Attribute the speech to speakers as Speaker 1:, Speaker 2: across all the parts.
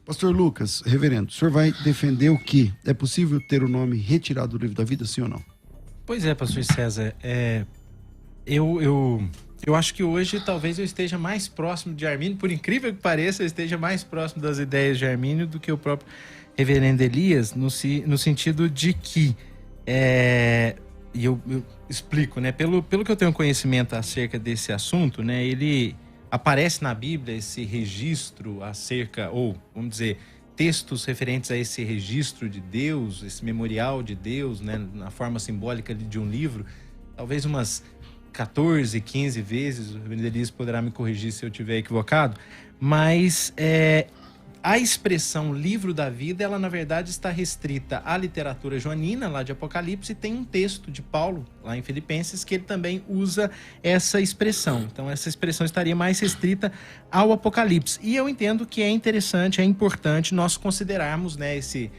Speaker 1: Pastor Lucas, reverendo, o senhor vai defender o que? É possível ter o nome retirado do livro da vida, sim ou não?
Speaker 2: Pois é, pastor César, eu acho que hoje talvez eu esteja mais próximo de Armínio, por incrível que pareça, eu esteja mais próximo das ideias de Armínio do que o próprio reverendo Elias, no sentido de que, e eu explico, né, pelo que eu tenho conhecimento acerca desse assunto, né, ele aparece na Bíblia esse registro acerca, ou vamos dizer, textos referentes a esse registro de Deus, esse memorial de Deus, né, na forma simbólica de um livro, talvez umas 14, 15 vezes, o reverendo Elias poderá me corrigir se eu estiver equivocado, mas a expressão livro da vida, ela na verdade está restrita à literatura joanina, lá de Apocalipse, e tem um texto de Paulo, lá em Filipenses, que ele também usa essa expressão. Então essa expressão estaria mais restrita ao Apocalipse. E eu entendo que é interessante, é importante nós considerarmos, né, esse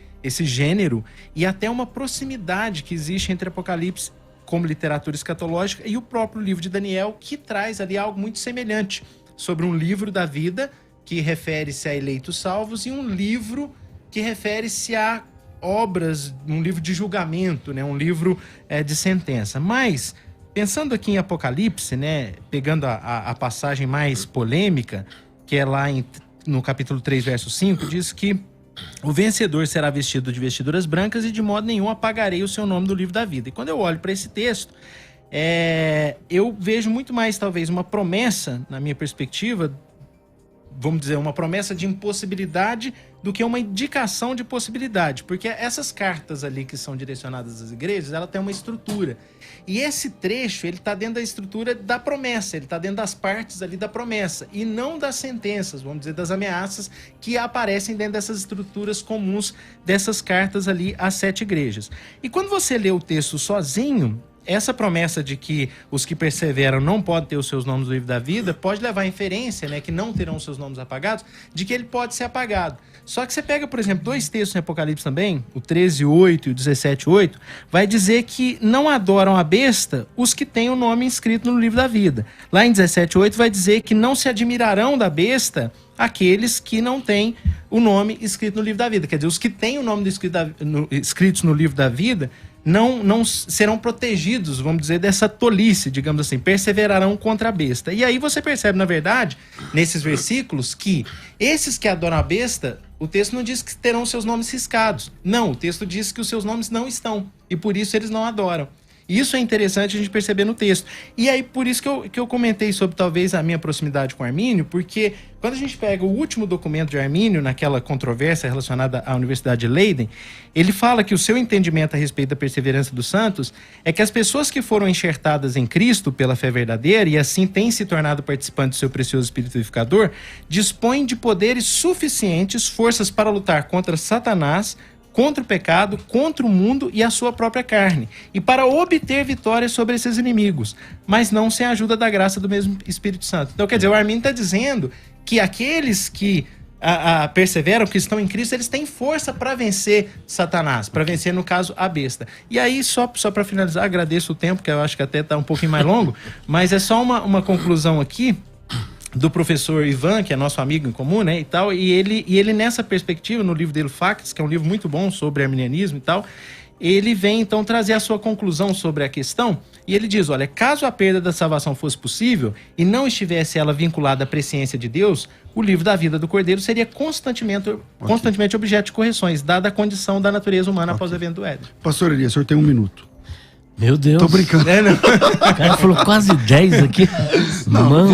Speaker 2: gênero e até uma proximidade que existe entre Apocalipse como literatura escatológica e o próprio livro de Daniel, que traz ali algo muito semelhante sobre um livro da vida que refere-se a eleitos salvos e um livro que refere-se a obras, um livro de julgamento, né? Um livro de sentença. Mas, pensando aqui em Apocalipse, né? Pegando a passagem mais polêmica, que é lá no capítulo 3, verso 5, diz que o vencedor será vestido de vestiduras brancas e de modo nenhum apagarei o seu nome do livro da vida. E quando eu olho para esse texto, eu vejo muito mais, talvez, uma promessa, na minha perspectiva, vamos dizer, uma promessa de impossibilidade do que uma indicação de possibilidade, porque essas cartas ali que são direcionadas às igrejas, ela tem uma estrutura, e esse trecho, ele está dentro da estrutura da promessa, ele está dentro das partes ali da promessa, e não das sentenças, vamos dizer, das ameaças que aparecem dentro dessas estruturas comuns dessas cartas ali às 7 igrejas. E quando você lê o texto sozinho, essa promessa de que os que perseveram não podem ter os seus nomes no livro da vida pode levar à inferência, né, que não terão os seus nomes apagados, de que ele pode ser apagado. Só que você pega, por exemplo, 2 textos em Apocalipse também, o 13:8 e o 17:8, vai dizer que não adoram a besta os que têm o nome inscrito no livro da vida. Lá em 17:8 vai dizer que não se admirarão da besta aqueles que não têm o nome escrito no livro da vida. Quer dizer, os que têm o nome escritos no livro da vida não serão protegidos, vamos dizer, dessa tolice, digamos assim, perseverarão contra a besta. E aí você percebe, na verdade, nesses versículos, que esses que adoram a besta, o texto não diz que terão seus nomes riscados. Não, o texto diz que os seus nomes não estão, e por isso eles não adoram. Isso é interessante a gente perceber no texto. E aí, por isso que eu comentei sobre, talvez, a minha proximidade com Armínio, porque quando a gente pega o último documento de Armínio, naquela controvérsia relacionada à Universidade de Leiden, ele fala que o seu entendimento a respeito da perseverança dos santos é que as pessoas que foram enxertadas em Cristo pela fé verdadeira e assim têm se tornado participantes do seu precioso Espírito Vivificador, dispõem de poderes suficientes, forças para lutar contra Satanás, contra o pecado, contra o mundo e a sua própria carne, e para obter vitória sobre esses inimigos, mas não sem a ajuda da graça do mesmo Espírito Santo. Então, quer dizer, o Armínio está dizendo que aqueles que perseveram, que estão em Cristo, eles têm força para vencer Satanás, para vencer, no caso, a besta. E aí, só para finalizar, agradeço o tempo, que eu acho que até está um pouquinho mais longo, mas é só uma conclusão aqui, do professor Ivan, que é nosso amigo em comum, né, e tal, e ele nessa perspectiva, no livro dele, Facts, que é um livro muito bom sobre arminianismo e tal, ele vem então trazer a sua conclusão sobre a questão, e ele diz, olha, caso a perda da salvação fosse possível, e não estivesse ela vinculada à presciência de Deus, o livro da vida do Cordeiro seria constantemente objeto de correções, dada a condição da natureza humana após o evento do Éden.
Speaker 1: Pastor Elias, o senhor tem 1 minuto.
Speaker 3: Meu Deus.
Speaker 1: Tô brincando.
Speaker 3: Não. O cara falou quase 10 aqui.
Speaker 1: Não,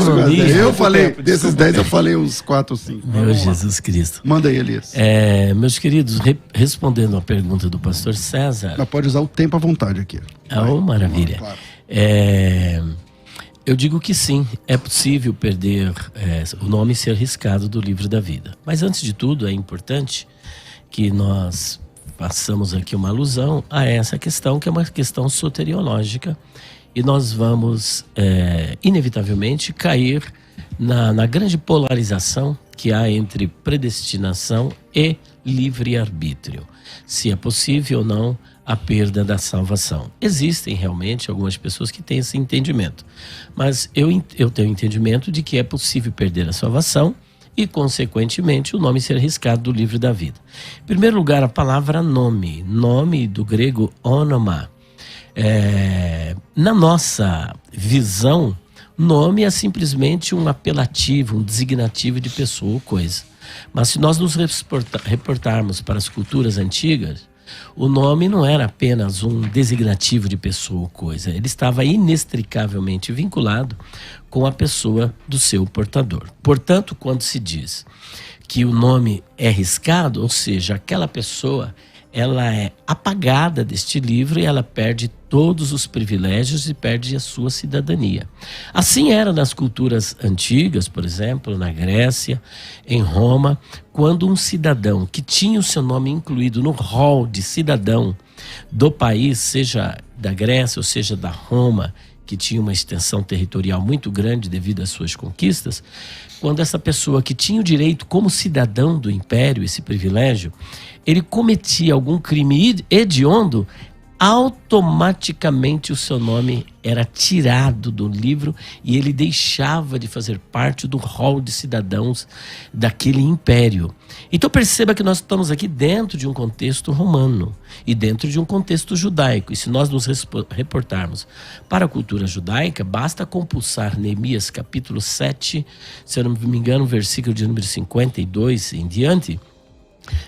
Speaker 1: eu falei, desses 10 eu falei uns 4 ou 5.
Speaker 3: Meu Jesus Cristo.
Speaker 1: Manda aí, Elias.
Speaker 3: Meus queridos, respondendo a pergunta do pastor César.
Speaker 1: Mas pode usar o tempo à vontade aqui.
Speaker 3: Maravilha. Claro. Eu digo que sim, é possível perder o nome ser riscado do livro da vida. Mas antes de tudo, é importante que nós passamos aqui uma alusão a essa questão, que é uma questão soteriológica, e nós vamos inevitavelmente cair na grande polarização que há entre predestinação e livre-arbítrio, se é possível ou não a perda da salvação. Existem realmente algumas pessoas que têm esse entendimento, mas eu tenho o entendimento de que é possível perder a salvação e, consequentemente, o nome ser riscado do livro da vida. Em primeiro lugar, a palavra nome. Nome do grego onoma. Na nossa visão, nome é simplesmente um apelativo, um designativo de pessoa ou coisa. Mas se nós nos reportarmos para as culturas antigas, o nome não era apenas um designativo de pessoa ou coisa. Ele estava inextricavelmente vinculado com a pessoa do seu portador. Portanto, quando se diz que o nome é riscado, ou seja, aquela pessoa ela é apagada deste livro e ela perde todos os privilégios e perde a sua cidadania. Assim era nas culturas antigas, por exemplo, na Grécia, em Roma, quando um cidadão que tinha o seu nome incluído no rol de cidadão do país, seja da Grécia ou seja da Roma, que tinha uma extensão territorial muito grande devido às suas conquistas, quando essa pessoa que tinha o direito como cidadão do império, esse privilégio, ele cometia algum crime hediondo, automaticamente o seu nome era tirado do livro e ele deixava de fazer parte do rol de cidadãos daquele império. Então perceba que nós estamos aqui dentro de um contexto romano e dentro de um contexto judaico. E se nós nos reportarmos para a cultura judaica, basta compulsar Neemias capítulo 7, se eu não me engano, versículo de número 52 em diante,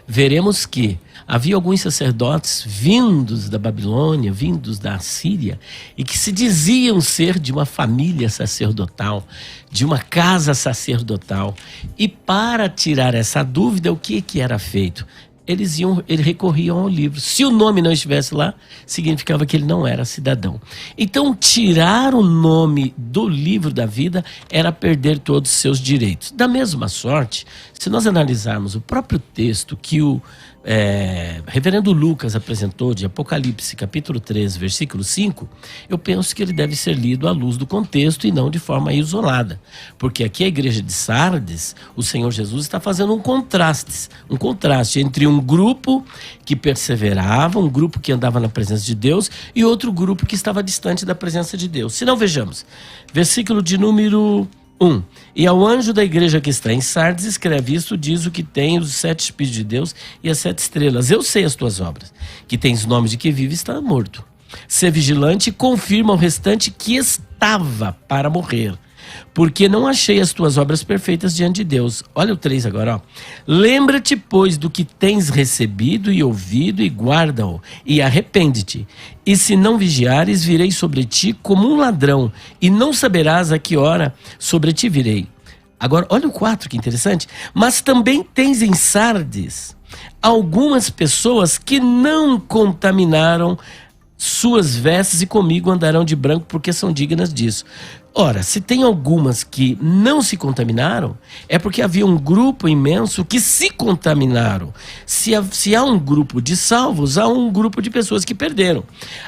Speaker 3: veremos que havia alguns sacerdotes vindos da Babilônia, vindos da Assíria, e que se diziam ser de uma família sacerdotal, de uma casa sacerdotal. E para tirar essa dúvida, o que era feito? Eles recorriam ao livro. Se o nome não estivesse lá, significava que ele não era cidadão. Então, tirar o nome do livro da vida era perder todos os seus direitos. Da mesma sorte, se nós analisarmos o próprio texto que o reverendo Lucas apresentou de Apocalipse, capítulo 3, versículo 5, eu penso que ele deve ser lido à luz do contexto e não de forma isolada. Porque aqui a igreja de Sardes, o Senhor Jesus está fazendo um contraste entre um grupo que perseverava, um grupo que andava na presença de Deus e outro grupo que estava distante da presença de Deus. Se não, vejamos, versículo de número 1. E ao anjo da igreja que está em Sardes escreve: isto diz o que tem os 7 Espíritos de Deus e as 7 estrelas. Eu sei as tuas obras, que tens nome de que vive e está morto. Sê vigilante e confirma ao restante que estava para morrer, porque não achei as tuas obras perfeitas diante de Deus. Olha o 3 agora, ó. Lembra-te, pois, do que tens recebido e ouvido, e guarda-o, e arrepende-te. E se não vigiares, virei sobre ti como um ladrão, e não saberás a que hora sobre ti virei. Agora, olha o 4, que interessante. Mas também tens em Sardes algumas pessoas que não contaminaram suas vestes e comigo andarão de branco, porque são dignas disso. Ora, se tem algumas que não se contaminaram, é porque havia um grupo imenso que se contaminaram. Se há um grupo de salvos, há um grupo de pessoas que perderam.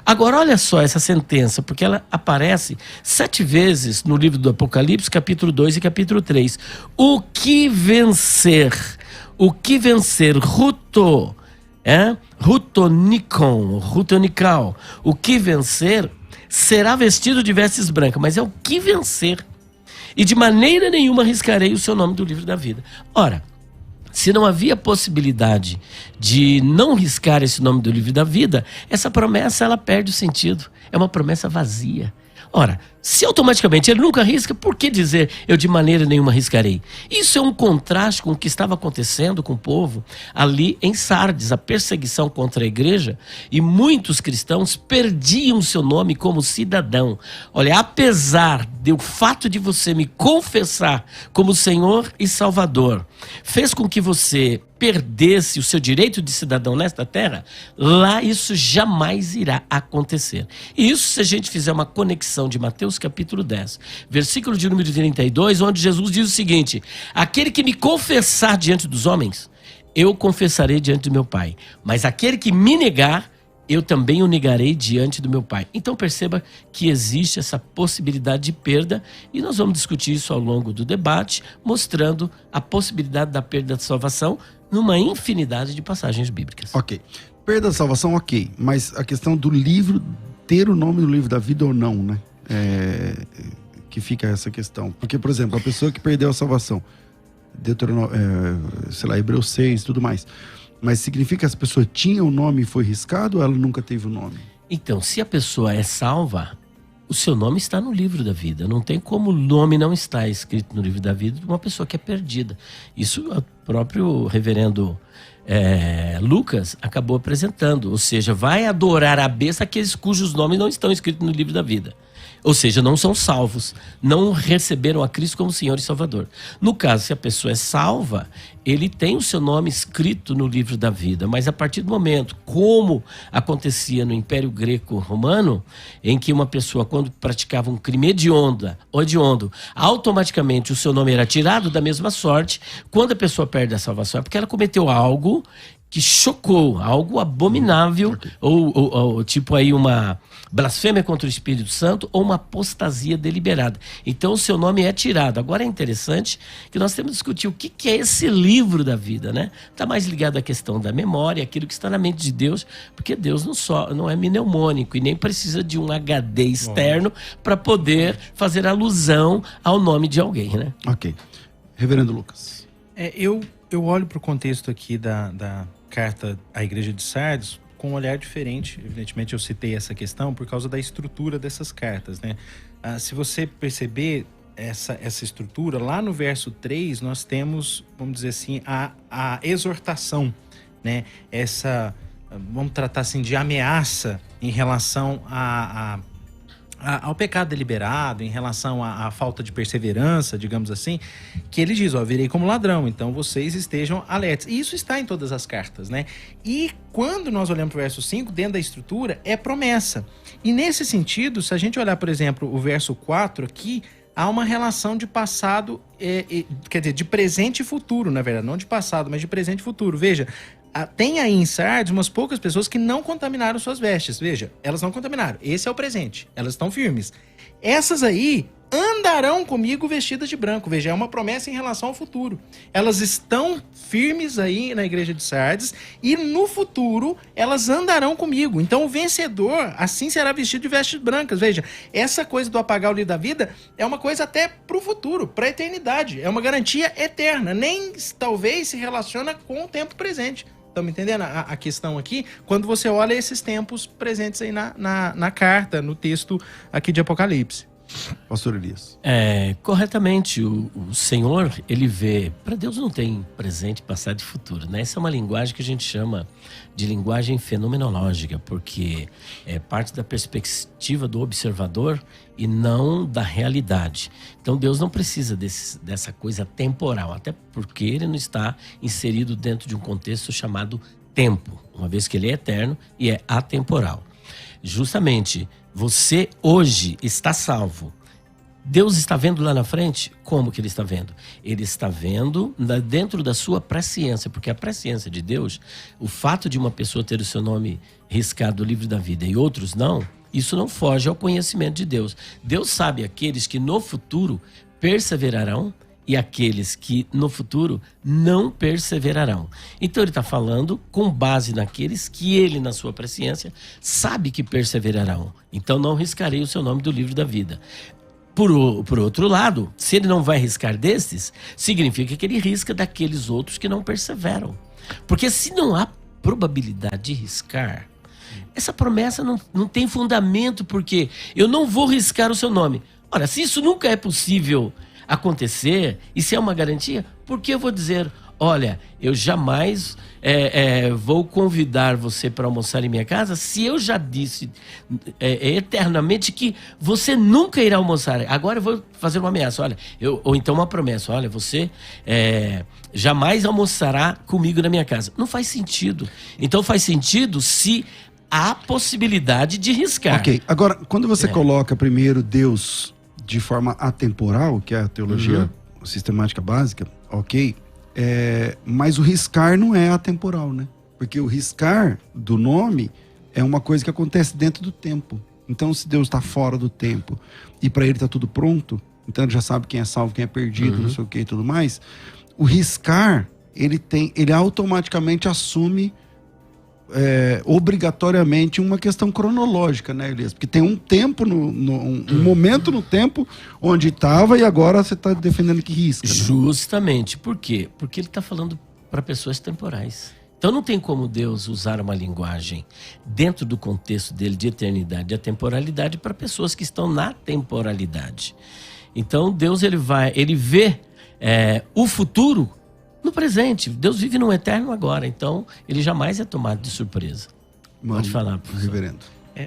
Speaker 3: Agora, olha só essa sentença, porque ela aparece 7 vezes no livro do Apocalipse, capítulo 2 e capítulo 3. O que vencer, rutonikal, o que vencer será vestido de vestes brancas, mas é o que vencer. E de maneira nenhuma riscarei o seu nome do livro da vida. Ora, se não havia possibilidade de não riscar esse nome do livro da vida, essa promessa ela perde o sentido. É uma promessa vazia. Ora, se automaticamente ele nunca risca, por que dizer eu de maneira nenhuma riscarei? Isso é um contraste com o que estava acontecendo com o povo ali em Sardes, a perseguição contra a igreja, e muitos cristãos perdiam seu nome como cidadão. Olha, apesar do fato de você me confessar como Senhor e Salvador, fez com que você perdesse o seu direito de cidadão nesta terra, lá isso jamais irá acontecer. E isso se a gente fizer uma conexão de Mateus capítulo 10, versículo de número 32, onde Jesus diz o seguinte: aquele que me confessar diante dos homens, eu confessarei diante do meu Pai, mas aquele que me negar, eu também o negarei diante do meu Pai. Então perceba que existe essa possibilidade de perda, e nós vamos discutir isso ao longo do debate, mostrando a possibilidade da perda da salvação numa infinidade de passagens bíblicas.
Speaker 1: Ok. Perda da salvação, ok. Mas a questão do livro, ter o nome do livro da vida ou não, né? Que fica essa questão. Porque, por exemplo, a pessoa que perdeu a salvação, sei lá, Hebreus 6 e tudo mais. Mas significa que essa pessoa tinha o nome e foi riscado, ou ela nunca teve o nome?
Speaker 3: Então, se a pessoa é salva, o seu nome está no livro da vida. Não tem como o nome não estar escrito no livro da vida de uma pessoa que é perdida. Isso o próprio reverendo Lucas acabou apresentando. Ou seja, vai adorar a besta aqueles cujos nomes não estão escritos no livro da vida. Ou seja, não são salvos, não receberam a Cristo como Senhor e Salvador. No caso, se a pessoa é salva, ele tem o seu nome escrito no livro da vida, mas a partir do momento, como acontecia no Império Greco-Romano, em que uma pessoa, quando praticava um crime hediondo, automaticamente o seu nome era tirado, da mesma sorte, quando a pessoa perde a salvação, é porque ela cometeu algo que chocou, algo abominável, ou tipo aí uma blasfêmia contra o Espírito Santo, ou uma apostasia deliberada. Então o seu nome é tirado. Agora é interessante que nós temos que discutir o que é esse livro da vida, né? Está mais ligado à questão da memória, aquilo que está na mente de Deus, porque Deus não é mnemônico e nem precisa de um HD externo para poder fazer alusão ao nome de alguém, né?
Speaker 1: Ok. Reverendo Lucas.
Speaker 2: Eu olho para o contexto aqui da carta à Igreja de Sardes com um olhar diferente. Evidentemente eu citei essa questão por causa da estrutura dessas cartas, né? Se você perceber essa estrutura, lá no verso 3 nós temos, vamos dizer assim, a exortação, né? Vamos tratar assim de ameaça em relação ao pecado deliberado, em relação à falta de perseverança, digamos assim, que ele diz, virei como ladrão, então vocês estejam alertas. E isso está em todas as cartas, né? E quando nós olhamos para o verso 5, dentro da estrutura, é promessa. E nesse sentido, se a gente olhar, por exemplo, o verso 4 aqui, há uma relação de passado, quer dizer, de presente e futuro, na verdade, não de passado, mas de presente e futuro. Veja, tem aí em Sardes umas poucas pessoas que não contaminaram suas vestes. Veja, elas não contaminaram. Esse é o presente. Elas estão firmes. Essas aí andarão comigo vestidas de branco. Veja, é uma promessa em relação ao futuro. Elas estão firmes aí na igreja de Sardes e no futuro elas andarão comigo. Então o vencedor assim será vestido de vestes brancas. Veja, essa coisa do apagar o livro da vida é uma coisa até para o futuro, para a eternidade. É uma garantia eterna. Nem talvez se relaciona com o tempo presente. Estão me entendendo a questão aqui? Quando você olha esses tempos presentes aí na carta, no texto aqui de Apocalipse.
Speaker 1: Pastor Elias.
Speaker 3: Corretamente, o Senhor, ele vê... Para Deus não tem presente, passado e futuro, né? Essa é uma linguagem que a gente chama de linguagem fenomenológica, porque é parte da perspectiva do observador e não da realidade. Então Deus não precisa dessa coisa temporal, até porque ele não está inserido dentro de um contexto chamado tempo, uma vez que ele é eterno e é atemporal. Justamente, você hoje está salvo. Deus está vendo lá na frente? Como que ele está vendo? Ele está vendo dentro da sua presciência, porque a presciência de Deus, o fato de uma pessoa ter o seu nome riscado no livro da vida e outros não, isso não foge ao conhecimento de Deus. Deus sabe aqueles que no futuro perseverarão e aqueles que no futuro não perseverarão. Então ele está falando com base naqueles que ele, na sua presciência, sabe que perseverarão. Então não riscarei o seu nome do livro da vida. Por outro lado, se ele não vai riscar desses, significa que ele risca daqueles outros que não perseveram. Porque se não há probabilidade de riscar, essa promessa não tem fundamento, porque eu não vou riscar o seu nome. Ora, se isso nunca é possível acontecer, e se é uma garantia, por que eu vou dizer, olha, eu jamais vou convidar você para almoçar em minha casa, se eu já disse eternamente que você nunca irá almoçar. Agora eu vou fazer uma ameaça, olha, ou então uma promessa, olha, você jamais almoçará comigo na minha casa. Não faz sentido. Então faz sentido se há possibilidade de riscar.
Speaker 1: Ok, agora, quando você coloca primeiro Deus de forma atemporal, que é a teologia sistemática básica, ok, mas o riscar não é atemporal, né? Porque o riscar do nome é uma coisa que acontece dentro do tempo. Então, se Deus está fora do tempo e para ele está tudo pronto, então ele já sabe quem é salvo, quem é perdido, não sei o que e tudo mais, o riscar, ele automaticamente assume obrigatoriamente uma questão cronológica, né, Elias? Porque tem um tempo, um momento no tempo onde estava e agora você está defendendo que risca. Né?
Speaker 3: Justamente. Por quê? Porque ele está falando para pessoas temporais. Então não tem como Deus usar uma linguagem dentro do contexto dele de eternidade e a temporalidade para pessoas que estão na temporalidade. Então Deus ele vê o futuro no presente. Deus vive no eterno agora, então ele jamais é tomado de surpresa. Pode falar, professor.
Speaker 1: Reverendo.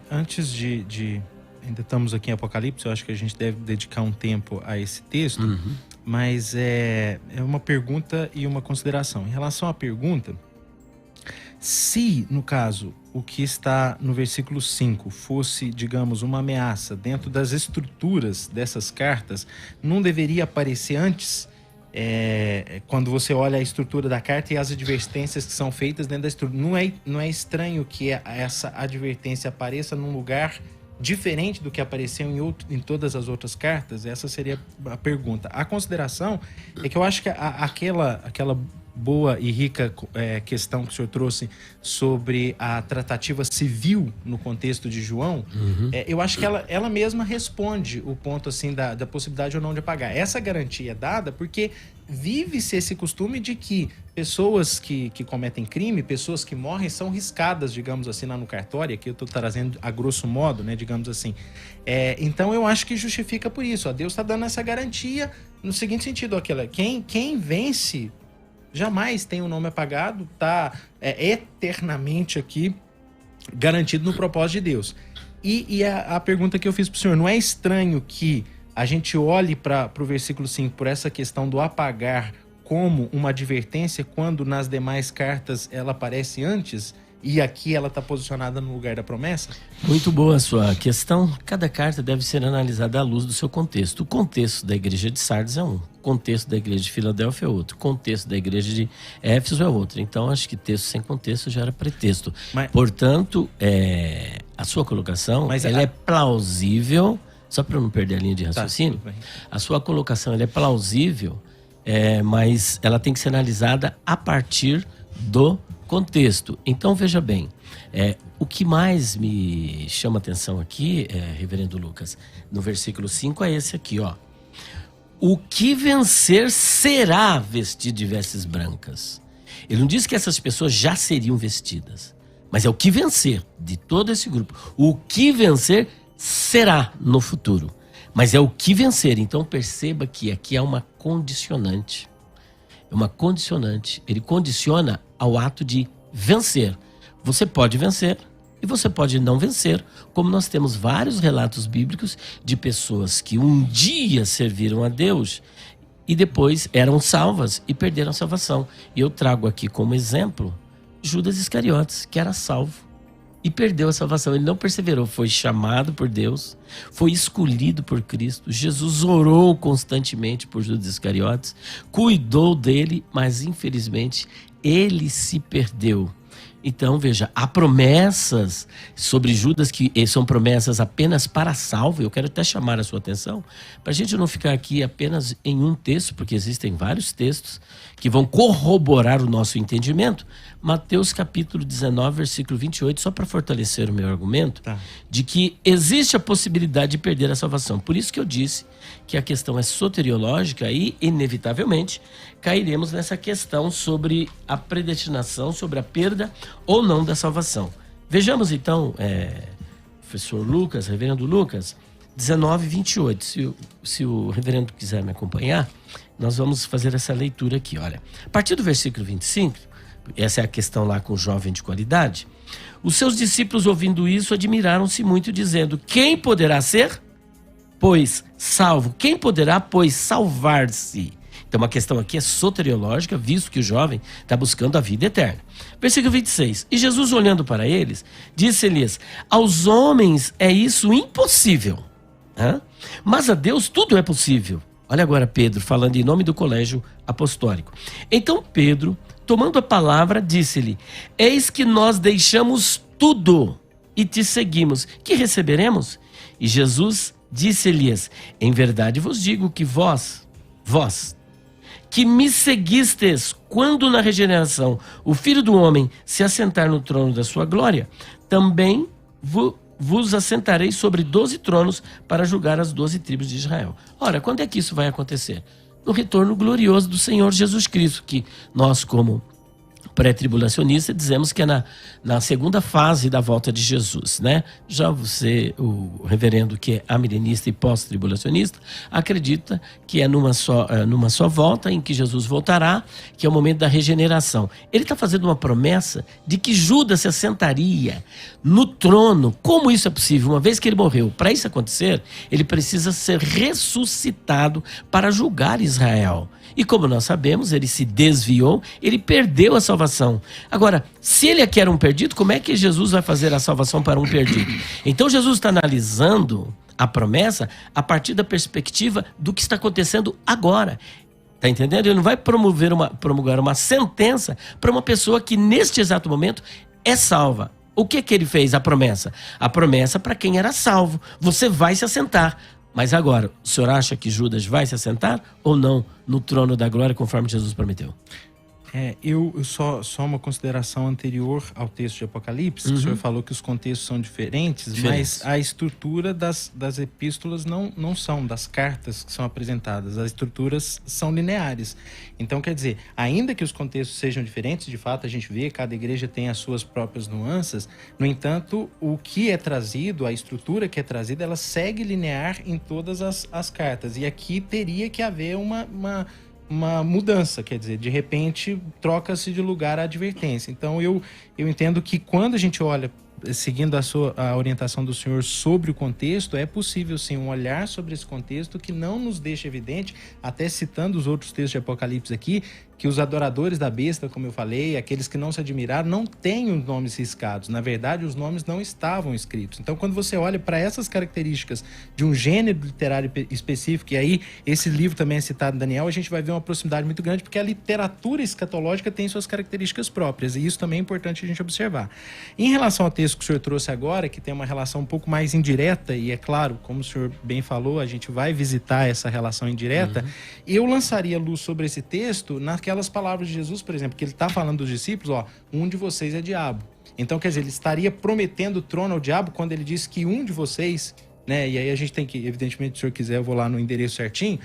Speaker 2: Antes de ainda estamos aqui em Apocalipse, eu acho que a gente deve dedicar um tempo a esse texto, mas é uma pergunta e uma consideração. Em relação à pergunta, se, no caso, o que está no versículo 5 fosse, digamos, uma ameaça dentro das estruturas dessas cartas, não deveria aparecer antes? Quando você olha a estrutura da carta e as advertências que são feitas dentro da estrutura, não é estranho que essa advertência apareça num lugar diferente do que apareceu em todas as outras cartas? Essa seria a pergunta. A consideração é que eu acho que aquela boa e rica questão que o senhor trouxe sobre a tratativa civil no contexto de João, eu acho que ela mesma responde o ponto assim da possibilidade ou não de pagar. Essa garantia é dada porque vive-se esse costume de que pessoas que cometem crime, pessoas que morrem, são riscadas, digamos assim, lá no cartório. Aqui eu estou trazendo a grosso modo, né, digamos assim. Então eu acho que justifica por isso. Deus está dando essa garantia no seguinte sentido: quem vence jamais tem o nome apagado, está eternamente aqui garantido no propósito de Deus. E a pergunta que eu fiz para o senhor, não é estranho que a gente olhe para o versículo 5 por essa questão do apagar como uma advertência, quando nas demais cartas ela aparece antes e aqui ela está posicionada no lugar da promessa?
Speaker 3: Muito boa a sua questão. Cada carta deve ser analisada à luz do seu contexto. O contexto da igreja de Sardes é um, o contexto da igreja de Filadélfia é outro, o contexto da igreja de Éfeso é outro. Então acho que texto sem contexto já era pretexto. Portanto, a sua colocação ela é plausível, só para eu não perder a linha de raciocínio. A sua colocação ela é plausível, mas ela tem que ser analisada a partir do contexto. Então veja bem, o que mais me chama atenção aqui, reverendo Lucas, no versículo 5 é esse aqui, ó. O que vencer será vestido de vestes brancas. Ele não diz que essas pessoas já seriam vestidas, mas é o que vencer de todo esse grupo. O que vencer será no futuro, mas é o que vencer. Então perceba que aqui é uma condicionante. É uma condicionante. Ele condiciona ao ato de vencer. Você pode vencer e você pode não vencer, como nós temos vários relatos bíblicos de pessoas que um dia serviram a Deus e depois eram salvas e perderam a salvação. E eu trago aqui como exemplo Judas Iscariotes, que era salvo e perdeu a salvação. Ele não perseverou, foi chamado por Deus, foi escolhido por Cristo. Jesus orou constantemente por Judas Iscariotes, cuidou dele, mas infelizmente ele se perdeu. Então, veja, há promessas sobre Judas que são promessas apenas para salvo. Eu quero até chamar a sua atenção, para a gente não ficar aqui apenas em um texto, porque existem vários textos que vão corroborar o nosso entendimento. Mateus capítulo 19, versículo 28, só para fortalecer o meu argumento, de que existe a possibilidade de perder a salvação. Por isso que eu disse que a questão é soteriológica e, inevitavelmente, cairemos nessa questão sobre a predestinação, sobre a perda ou não da salvação. Vejamos então, professor Lucas, reverendo Lucas, 19, 28. Se o reverendo quiser me acompanhar, nós vamos fazer essa leitura aqui. Olha, a partir do versículo 25, essa é a questão lá com o jovem de qualidade. Os seus discípulos, ouvindo isso, admiraram-se muito, dizendo: quem poderá ser, pois, salvo? Quem poderá, pois, salvar-se? Então, uma questão aqui é soteriológica, visto que o jovem está buscando a vida eterna. Versículo 26. E Jesus, olhando para eles, disse-lhes: aos homens é isso impossível, mas a Deus tudo é possível. Olha agora Pedro falando em nome do colégio apostólico. Então Pedro, tomando a palavra, disse-lhe: eis que nós deixamos tudo e te seguimos. Que receberemos? E Jesus disse-lhes: em verdade vos digo que vós que me seguistes, quando na regeneração o Filho do Homem se assentar no trono da sua glória, também vos assentarei sobre 12 tronos para julgar as 12 tribos de Israel. Ora, quando é que isso vai acontecer? No retorno glorioso do Senhor Jesus Cristo, que nós, como pré-tribulacionista, dizemos que é na segunda fase da volta de Jesus, né? Já você, o reverendo que é amilenista e pós-tribulacionista, acredita que é numa só volta em que Jesus voltará, que é o momento da regeneração. Ele está fazendo uma promessa de que Judas se assentaria no trono. Como isso é possível? Uma vez que ele morreu, para isso acontecer, ele precisa ser ressuscitado para julgar Israel. E como nós sabemos, ele se desviou, ele perdeu a salvação. Agora, se ele aqui era um perdido, como é que Jesus vai fazer a salvação para um perdido? Então Jesus está analisando a promessa a partir da perspectiva do que está acontecendo agora. Está entendendo? Ele não vai promulgar uma sentença para uma pessoa que neste exato momento é salva. O que ele fez? A promessa. A promessa para quem era salvo. Você vai se assentar. Mas agora, o senhor acha que Judas vai se assentar ou não no trono da glória, conforme Jesus prometeu?
Speaker 2: Eu só uma consideração anterior ao texto de Apocalipse, que o senhor falou que os contextos são diferentes, mas a estrutura das epístolas não são, das cartas que são apresentadas, as estruturas são lineares. Então, quer dizer, ainda que os contextos sejam diferentes, de fato a gente vê, cada igreja tem as suas próprias nuances, no entanto, o que é trazido, a estrutura que é trazida, ela segue linear em todas as cartas, e aqui teria que haver uma mudança, quer dizer, de repente troca-se de lugar a advertência. Então eu entendo que quando a gente olha, seguindo a orientação do senhor sobre o contexto, é possível sim um olhar sobre esse contexto que não nos deixa evidente, até citando os outros textos de Apocalipse aqui, que os adoradores da besta, como eu falei, aqueles que não se admiraram, não têm os nomes riscados. Na verdade, os nomes não estavam escritos. Então, quando você olha para essas características de um gênero literário específico, e aí esse livro também é citado em Daniel, a gente vai ver uma proximidade muito grande, porque a literatura escatológica tem suas características próprias, e isso também é importante a gente observar. Em relação ao texto que o senhor trouxe agora, que tem uma relação um pouco mais indireta, e é claro, como o senhor bem falou, a gente vai visitar essa relação indireta, eu lançaria luz sobre esse texto naquelas palavras de Jesus, por exemplo, que ele está falando dos discípulos, um de vocês é diabo. Então, quer dizer, ele estaria prometendo o trono ao diabo quando ele disse que um de vocês, né, e aí a gente tem que, evidentemente, se o senhor quiser, eu vou lá no endereço certinho,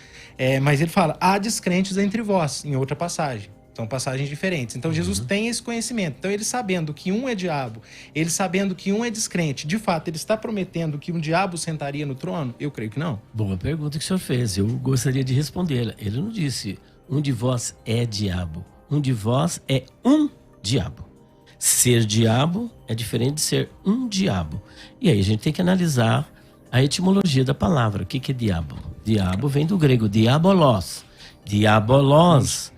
Speaker 2: mas ele fala, há descrentes entre vós, em outra passagem. São passagens diferentes. Então, Jesus tem esse conhecimento. Então, ele sabendo que um é diabo, ele sabendo que um é descrente, de fato, ele está prometendo que um diabo sentaria no trono? Eu creio que não.
Speaker 3: Boa pergunta que o senhor fez. Eu gostaria de responder. Ele não disse, um de vós é diabo. Um de vós é um diabo. Ser diabo é diferente de ser um diabo. E aí a gente tem que analisar a etimologia da palavra. O que é diabo? Diabo vem do grego diabolos. Diabolos.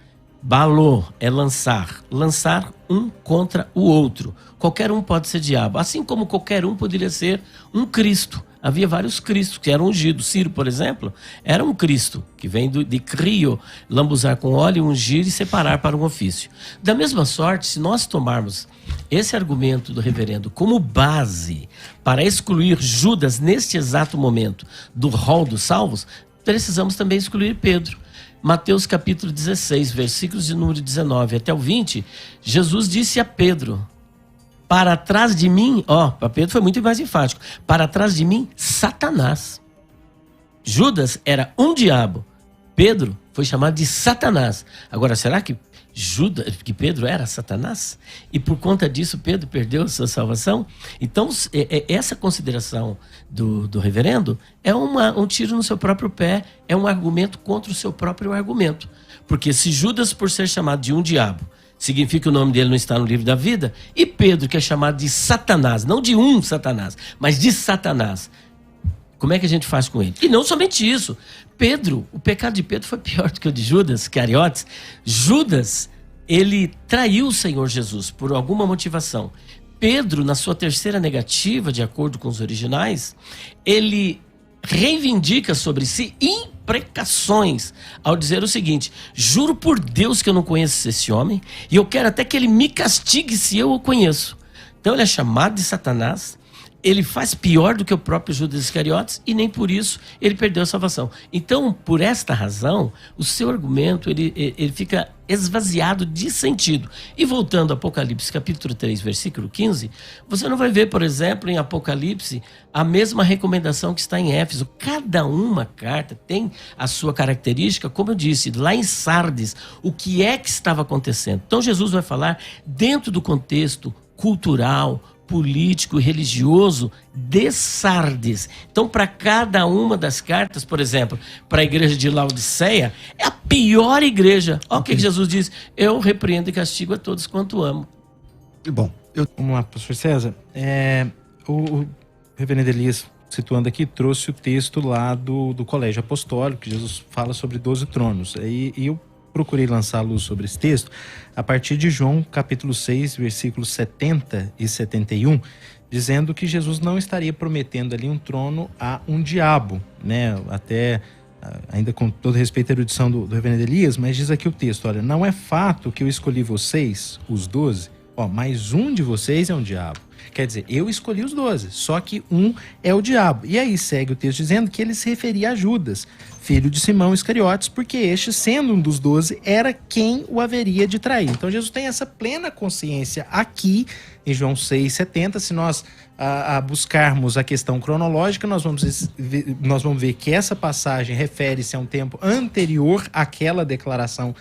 Speaker 3: Balô é lançar. Lançar um contra o outro. Qualquer um pode ser diabo. Assim como qualquer um poderia ser um Cristo. Havia vários Cristos que eram ungidos. Ciro, por exemplo, era um Cristo, que vem de crio, lambuzar com óleo, ungir e separar para um ofício. Da mesma sorte, se nós tomarmos esse argumento do reverendo como base para excluir Judas neste exato momento do rol dos salvos, precisamos também excluir Pedro. Mateus capítulo 16, versículos de número 19 até o 20, Jesus disse a Pedro, para trás de mim, para Pedro foi muito mais enfático, para trás de mim, Satanás. Judas era um diabo, Pedro foi chamado de Satanás. Agora, será que Pedro era Satanás? E por conta disso, Pedro perdeu sua salvação? Então, essa consideração do reverendo é um tiro no seu próprio pé, é um argumento contra o seu próprio argumento. Porque se Judas, por ser chamado de um diabo, significa que o nome dele não está no livro da vida, e Pedro, que é chamado de Satanás, não de um Satanás, mas de Satanás, como é que a gente faz com ele? E não somente isso. Pedro, o pecado de Pedro foi pior do que o de Judas, Cariotes. Judas, ele traiu o Senhor Jesus por alguma motivação. Pedro, na sua terceira negativa, de acordo com os originais, ele reivindica sobre si imprecações ao dizer o seguinte: juro por Deus que eu não conheço esse homem e eu quero até que ele me castigue se eu o conheço. Então ele é chamado de Satanás, ele faz pior do que o próprio Judas Iscariotes e nem por isso ele perdeu a salvação. Então, por esta razão, o seu argumento ele fica esvaziado de sentido. E voltando a Apocalipse capítulo 3, versículo 15, você não vai ver, por exemplo, em Apocalipse, a mesma recomendação que está em Éfeso. Cada uma carta tem a sua característica, como eu disse, lá em Sardes, o que é que estava acontecendo. Então Jesus vai falar dentro do contexto cultural, político e religioso de Sardes. Então, para cada uma das cartas, por exemplo, para a igreja de Laodiceia, é a pior igreja. Olha o que Jesus diz: eu repreendo e castigo a todos quanto amo.
Speaker 1: Bom,
Speaker 2: Vamos lá, pastor César. O reverendo Elias, situando aqui, trouxe o texto lá do Colégio Apostólico, que Jesus fala sobre 12 tronos. E eu procurei lançar a luz sobre esse texto a partir de João, capítulo 6, versículos 70 e 71, dizendo que Jesus não estaria prometendo ali um trono a um diabo, né? Até, ainda com todo respeito à erudição do reverendo Elias, mas diz aqui o texto: olha, não é fato que eu escolhi vocês, os 12, mas um de vocês é um diabo. Quer dizer, eu escolhi os 12, só que um é o diabo. E aí segue o texto dizendo que ele se referia a Judas, filho de Simão Iscariotes, porque este, sendo um dos 12, era quem o haveria de trair. Então Jesus tem essa plena consciência aqui em João 6,70. Se nós buscarmos a questão cronológica, nós vamos ver que essa passagem refere-se a um tempo anterior àquela declaração,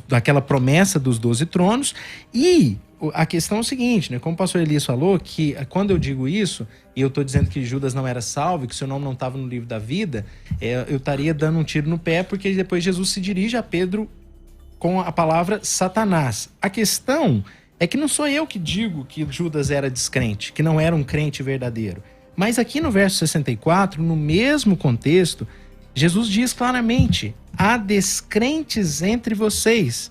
Speaker 2: daquela promessa dos 12 tronos. E a questão é o seguinte, né? Como o pastor Elias falou, que quando eu digo isso, e eu estou dizendo que Judas não era salvo, que seu nome não estava no livro da vida, eu estaria dando um tiro no pé, porque depois Jesus se dirige a Pedro com a palavra Satanás. A questão é que não sou eu que digo que Judas era descrente, que não era um crente verdadeiro. Mas aqui no verso 64, no mesmo contexto, Jesus diz claramente: há descrentes entre vocês.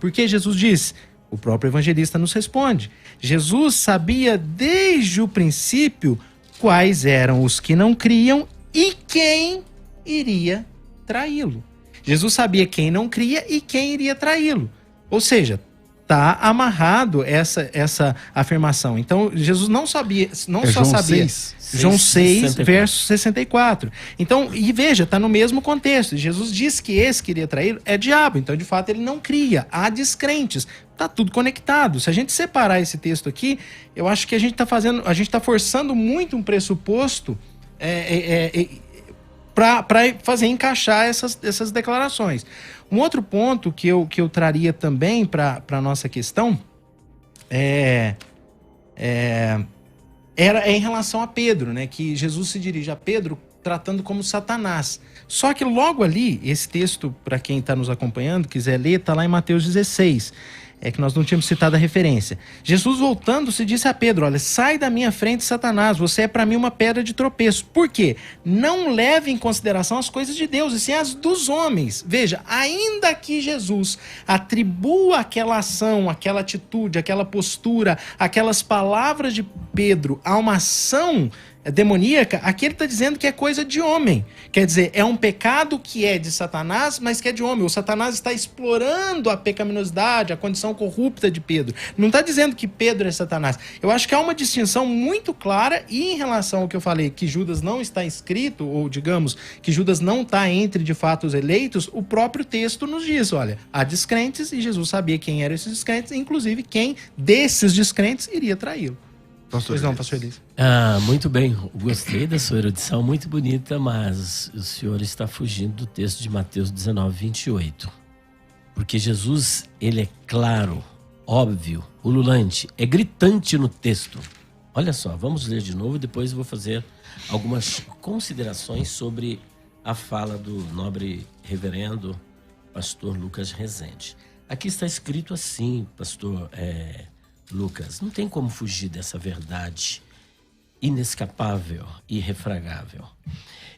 Speaker 2: Por que Jesus diz? O próprio evangelista nos responde: Jesus sabia desde o princípio quais eram os que não criam e quem iria traí-lo. Jesus sabia quem não cria e quem iria traí-lo. Ou seja, está amarrado essa afirmação. Então, Jesus não sabia, só sabia. João 6, verso 64. Então, e veja, está no mesmo contexto. Jesus diz que esse que iria traí-lo é diabo. Então, de fato, ele não cria. Há descrentes. Está tudo conectado. Se a gente separar esse texto aqui, eu acho que a gente está forçando muito um pressuposto para fazer encaixar essas declarações. Um outro ponto que eu traria também para a nossa questão é em relação a Pedro, né? Que Jesus se dirige a Pedro tratando como Satanás. Só que logo ali, esse texto, para quem está nos acompanhando, quiser ler, está lá em Mateus 16. É que nós não tínhamos citado a referência. Jesus, voltando-se, disse a Pedro: olha, sai da minha frente, Satanás, você é para mim uma pedra de tropeço. Por quê? Não leve em consideração as coisas de Deus, e sim as dos homens. Veja, ainda que Jesus atribua aquela ação, aquela atitude, aquela postura, aquelas palavras de Pedro a uma ação demoníaca, aqui ele está dizendo que é coisa de homem. Quer dizer, é um pecado que é de Satanás, mas que é de homem. O Satanás está explorando a pecaminosidade, a condição corrupta de Pedro. Não está dizendo que Pedro é Satanás. Eu acho que há uma distinção muito clara, e em relação ao que eu falei, que Judas não está inscrito, ou digamos, que Judas não está entre, de fato, os eleitos, o próprio texto nos diz: olha, há descrentes, e Jesus sabia quem eram esses descrentes, inclusive quem desses descrentes iria traí-lo. Pois não, pastor Elias.
Speaker 3: Muito bem. Gostei da sua erudição, muito bonita, mas o senhor está fugindo do texto de Mateus 19, 28. Porque Jesus, ele é claro, óbvio, ululante, é gritante no texto. Olha só, vamos ler de novo e depois eu vou fazer algumas considerações sobre a fala do nobre reverendo pastor Lucas Rezende. Aqui está escrito assim, pastor Lucas, não tem como fugir dessa verdade inescapável, irrefragável.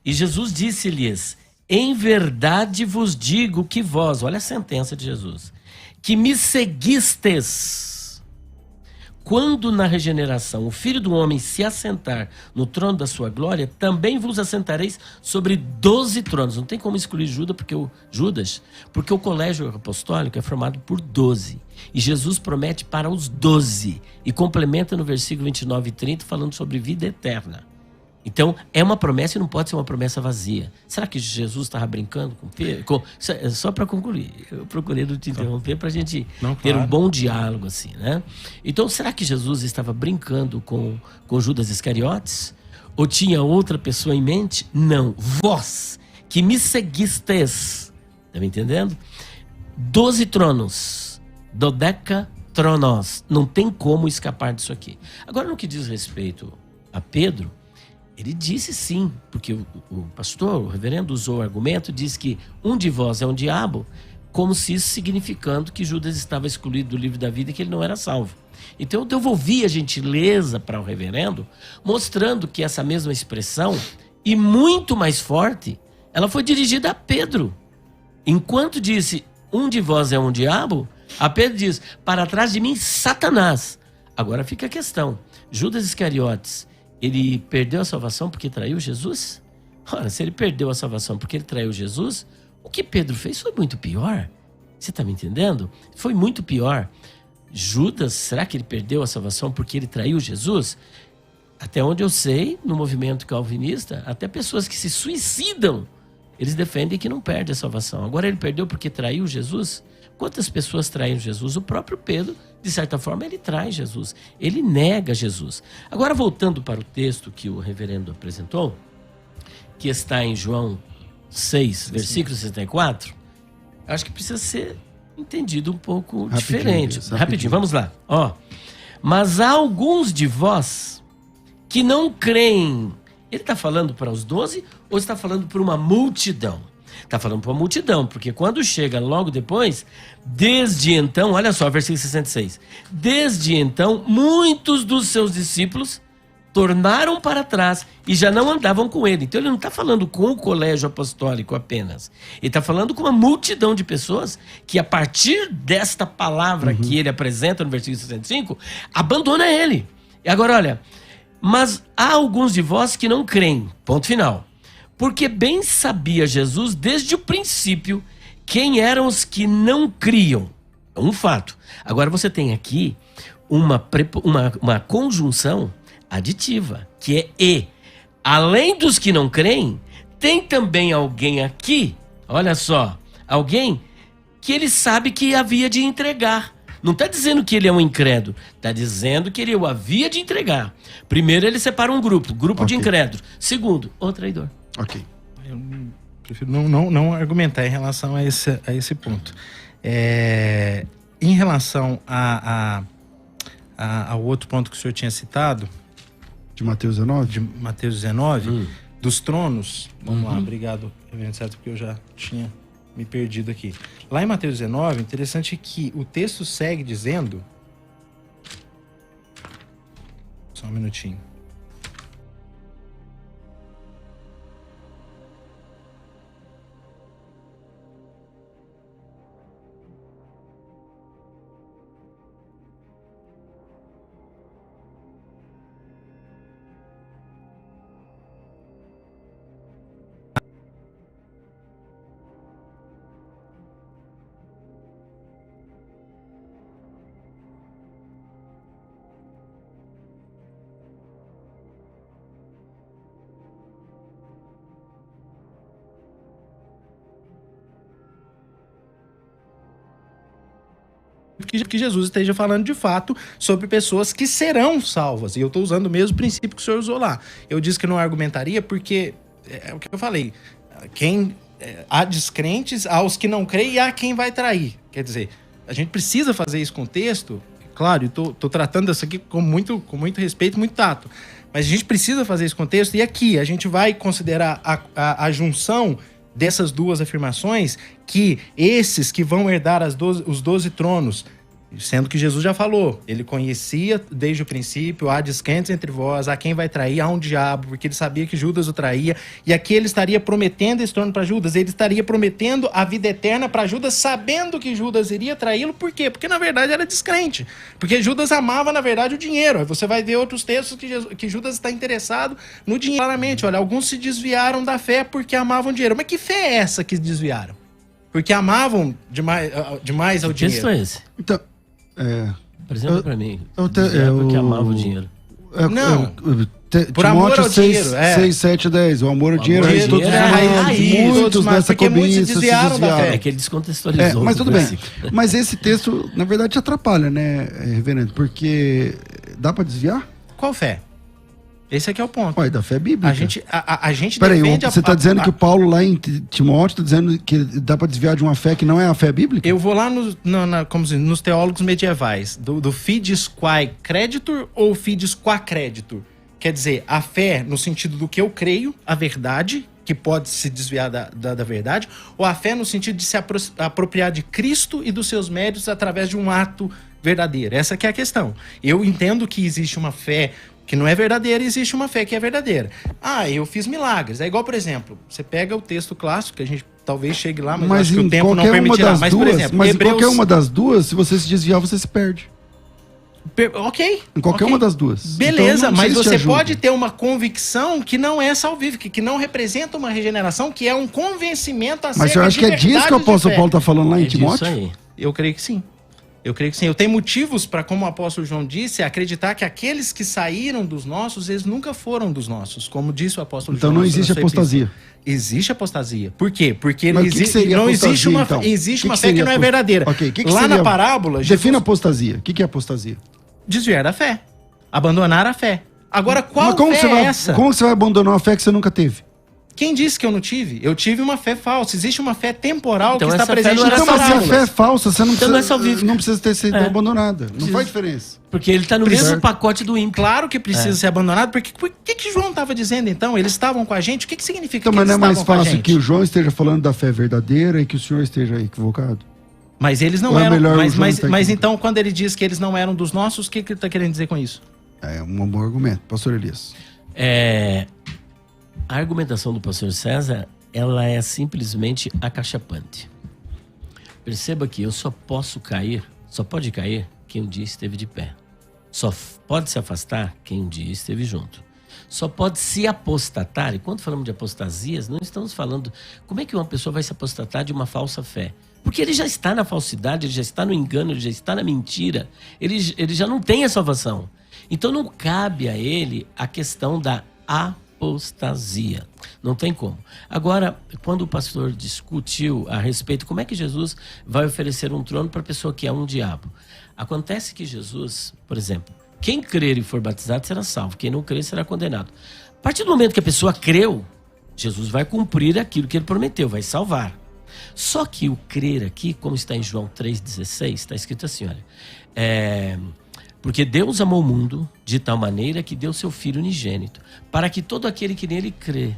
Speaker 3: E Jesus disse-lhes: em verdade vos digo que vós, olha a sentença de Jesus, que me seguistes quando na regeneração o Filho do Homem se assentar no trono da sua glória, também vos assentareis sobre 12 tronos. Não tem como excluir Judas, porque o colégio apostólico é formado por 12. E Jesus promete para os 12. E complementa no versículo 29 e 30 falando sobre vida eterna. Então, é uma promessa e não pode ser uma promessa vazia. Será que Jesus estava brincando com Pedro? Só para concluir, eu procurei não te interromper para a gente ter um bom diálogo assim, né? Então, será que Jesus estava brincando com Judas Iscariotes? Ou tinha outra pessoa em mente? Não. Vós, que me seguistes, tá me entendendo? 12 tronos, dodeca tronos. Não tem como escapar disso aqui. Agora, no que diz respeito a Pedro, ele disse sim, porque o pastor, o reverendo, usou o argumento, diz que um de vós é um diabo, como se isso significando que Judas estava excluído do livro da vida e que ele não era salvo. Então eu devolvi a gentileza para o reverendo, mostrando que essa mesma expressão, e muito mais forte, ela foi dirigida a Pedro. Enquanto disse, um de vós é um diabo, a Pedro diz, para trás de mim, Satanás. Agora fica a questão, Judas Iscariotes, ele perdeu a salvação porque traiu Jesus? Ora, se ele perdeu a salvação porque ele traiu Jesus, o que Pedro fez foi muito pior. Você está me entendendo? Foi muito pior. Judas, será que ele perdeu a salvação porque ele traiu Jesus? Até onde eu sei, no movimento calvinista, até pessoas que se suicidam, eles defendem que não perde a salvação. Agora ele perdeu porque traiu Jesus? Quantas pessoas traíram Jesus? O próprio Pedro, de certa forma, ele trai Jesus. Ele nega Jesus. Agora, voltando para o texto que o reverendo apresentou, que está em João 6, versículo 64, acho que precisa ser entendido um pouco diferente. Rapidinho, vamos lá. Mas há alguns de vós que não creem. Ele está falando para os 12 ou está falando para uma multidão? Está falando para uma multidão, porque quando chega logo depois, desde então, olha só, versículo 66. Desde então, muitos dos seus discípulos tornaram para trás e já não andavam com ele. Então ele não está falando com o colégio apostólico apenas. Ele está falando com uma multidão de pessoas que a partir desta palavra que ele apresenta no versículo 65, abandona ele. E agora olha, mas há alguns de vós que não creem. Ponto final. Porque bem sabia Jesus desde o princípio quem eram os que não criam. É um fato. Agora você tem aqui uma conjunção aditiva, que é e. Além dos que não creem, tem também alguém aqui, olha só, alguém que ele sabe que havia de entregar. Não está dizendo que ele é um incrédulo, está dizendo que ele o havia de entregar. Primeiro ele separa um grupo de incrédulos. Segundo, o traidor.
Speaker 1: Ok.
Speaker 2: Eu prefiro não argumentar em relação a esse ponto. Em relação ao outro ponto que o senhor tinha citado,
Speaker 1: de Mateus 19?
Speaker 2: De Mateus 19, dos tronos. Vamos lá, obrigado, reverendo César, porque eu já tinha me perdido aqui. Lá em Mateus 19, interessante que o texto segue dizendo... Só um minutinho. Que Jesus esteja falando de fato sobre pessoas que serão salvas. E eu estou usando o mesmo princípio que o senhor usou lá. Eu disse que não argumentaria porque, é o que eu falei, há descrentes, há os que não creem e há quem vai trair. Quer dizer, a gente precisa fazer isso com o texto, claro, e estou tratando isso aqui com muito respeito, muito tato. Mas a gente precisa fazer isso com o texto e aqui a gente vai considerar a junção dessas duas afirmações, que esses que vão herdar os 12 tronos Sendo que Jesus já falou, ele conhecia desde o princípio, há descrentes entre vós, há quem vai trair, há um diabo, porque ele sabia que Judas o traía, e aqui ele estaria prometendo esse trono para Judas, ele estaria prometendo a vida eterna para Judas, sabendo que Judas iria traí-lo, por quê? Porque na verdade era descrente, porque Judas amava na verdade o dinheiro. Aí você vai ver outros textos que Judas está interessado no dinheiro, claramente, olha, alguns se desviaram da fé porque amavam dinheiro, mas que fé é essa que desviaram? Porque amavam demais ao dinheiro.
Speaker 3: Que texto é esse?
Speaker 1: Então...
Speaker 3: Apresenta pra mim. Porque amava o dinheiro.
Speaker 2: Não.
Speaker 1: Por
Speaker 2: amor ao dinheiro.
Speaker 1: 6, 7, 10. O amor ao dinheiro
Speaker 2: é
Speaker 1: todos muitos nessa cobiça se desviaram
Speaker 2: da fé.
Speaker 3: É que ele descontextualizou.
Speaker 1: Mas tudo bem. Mas esse texto, na verdade, te atrapalha, né, reverendo? Porque dá pra desviar?
Speaker 2: Qual fé? Esse aqui é o ponto.
Speaker 1: Ué, da fé bíblica.
Speaker 2: A gente
Speaker 1: Peraí,
Speaker 2: defende
Speaker 1: você está dizendo que o Paulo lá em Timóteo está dizendo que dá para desviar de uma fé que não é a fé bíblica?
Speaker 2: Eu vou lá nos teólogos medievais, do fides quae creditur ou fides qua creditur. Quer dizer, a fé no sentido do que eu creio, a verdade, que pode se desviar da verdade, ou a fé no sentido de se apropriar de Cristo e dos seus méritos através de um ato verdadeiro. Essa que é a questão. Eu entendo que existe uma fé que não é verdadeira, existe uma fé que é verdadeira. Eu fiz milagres. É igual, por exemplo, você pega o texto clássico, que a gente talvez chegue lá, mas acho que o tempo não permitirá. Mas, por exemplo,
Speaker 1: mas
Speaker 2: Hebreus...
Speaker 1: em qualquer uma das duas, se você se desviar, você se perde.
Speaker 2: Ok.
Speaker 1: Em qualquer uma das duas.
Speaker 2: Beleza, então, mas você pode ter uma convicção que não é salvífica, que não representa uma regeneração, que é um convencimento acerca de verdade.
Speaker 1: Mas eu acho que é disso que o apóstolo Paulo está falando lá em Timóteo?
Speaker 3: Aí.
Speaker 2: Eu creio que sim. Eu creio que sim. Eu tenho motivos para, como o apóstolo João disse, acreditar que aqueles que saíram dos nossos, eles nunca foram dos nossos, como disse o apóstolo João.
Speaker 1: Então não existe apostasia.
Speaker 2: Existe apostasia. Por quê? Porque
Speaker 1: não
Speaker 2: existe uma
Speaker 1: então?
Speaker 2: Existe uma fé que não é verdadeira.
Speaker 1: Okay. Que
Speaker 2: lá
Speaker 1: seria...
Speaker 2: na parábola...
Speaker 1: Defina apostasia. O que é apostasia?
Speaker 2: Desviar da fé. Abandonar a fé. Agora, qual fé é essa?
Speaker 1: Como você vai abandonar uma fé que você nunca teve?
Speaker 2: Quem disse que eu não tive? Eu tive uma fé falsa. Existe uma fé temporal
Speaker 3: então,
Speaker 2: que está presente
Speaker 1: nas parábolas. Mas se a fé é falsa, você não precisa ter sido abandonada. Não faz diferença.
Speaker 3: Porque ele está no mesmo pacote do ímpio.
Speaker 2: Claro que precisa ser abandonado. Porque o que João estava dizendo, então? Eles estavam com a gente? O que significa
Speaker 1: então,
Speaker 2: que eles estavam com a gente?
Speaker 1: Mas não é mais fácil que o João esteja falando da fé verdadeira e que o senhor esteja equivocado?
Speaker 2: Mas eles não eram... Mas então, quando ele diz que eles não eram dos nossos, o que ele está querendo dizer com isso?
Speaker 1: É um bom argumento. Pastor Elias.
Speaker 3: A argumentação do pastor César, ela é simplesmente acachapante. Perceba que eu só pode cair quem um dia esteve de pé. Só pode se afastar quem um dia esteve junto. Só pode se apostatar, e quando falamos de apostasias, não estamos falando como é que uma pessoa vai se apostatar de uma falsa fé. Porque ele já está na falsidade, ele já está no engano, ele já está na mentira, ele já não tem a salvação. Então não cabe a ele a questão da apostasia. Não tem como. Agora, quando o pastor discutiu a respeito como é que Jesus vai oferecer um trono para a pessoa que é um diabo, acontece que Jesus, por exemplo, quem crer e for batizado será salvo, quem não crer será condenado. A partir do momento que a pessoa creu, Jesus vai cumprir aquilo que ele prometeu, vai salvar. Só que o crer aqui, como está em João 3,16, está escrito assim, olha, porque Deus amou o mundo de tal maneira que deu seu Filho unigênito, para que todo aquele que nele crê.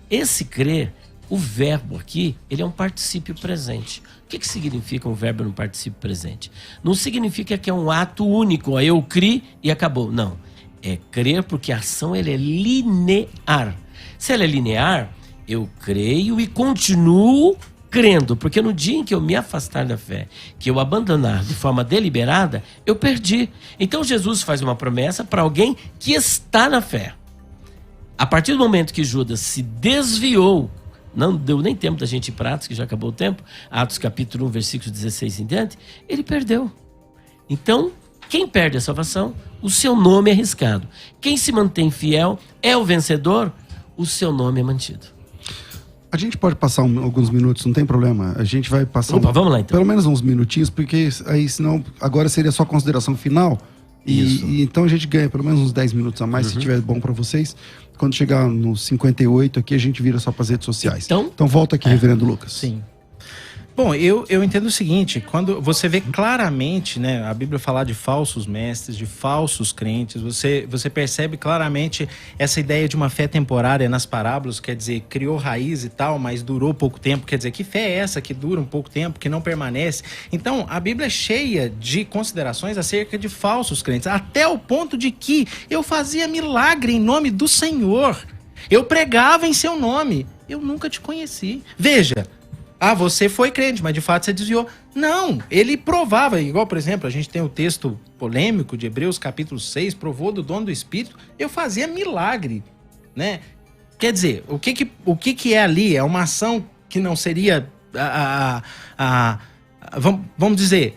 Speaker 3: Esse crer, o verbo aqui, ele é um particípio presente. O que significa um verbo no particípio presente? Não significa que é um ato único, eu criei e acabou. Não, é crer porque a ação ela é linear. Se ela é linear, eu creio e continuo crendo, porque no dia em que eu me afastar da fé, que eu abandonar de forma deliberada, eu perdi. Então Jesus faz uma promessa para alguém que está na fé. A partir do momento que Judas se desviou, não deu nem tempo da gente ir para Atos, que já acabou o tempo, Atos capítulo 1, versículos 16 em diante, ele perdeu. Então, quem perde a salvação, o seu nome é arriscado. Quem se mantém fiel é o vencedor, o seu nome é mantido.
Speaker 1: A gente pode passar alguns minutos, não tem problema. A gente vai passar
Speaker 3: vamos lá, então.
Speaker 1: Pelo menos uns minutinhos, porque aí senão agora seria só consideração final. E então a gente ganha pelo menos uns 10 minutos a mais, se tiver bom para vocês. Quando chegar nos 58 aqui, a gente vira só para as redes sociais. Então volta aqui, reverendo Lucas.
Speaker 2: Sim. Bom, eu entendo o seguinte, quando você vê claramente, né, a Bíblia falar de falsos mestres, de falsos crentes, você percebe claramente essa ideia de uma fé temporária nas parábolas, quer dizer, criou raiz e tal, mas durou pouco tempo, quer dizer, que fé é essa que dura um pouco tempo, que não permanece? Então, a Bíblia é cheia de considerações acerca de falsos crentes, até o ponto de que eu fazia milagre em nome do Senhor, eu pregava em seu nome, eu nunca te conheci. Veja, você foi crente, mas de fato você desviou. Não, ele provava, igual, por exemplo, a gente tem o texto polêmico de Hebreus capítulo 6, provou do dom do Espírito, eu fazia milagre, né? Quer dizer, o que é ali? É uma ação que não seria vamos dizer,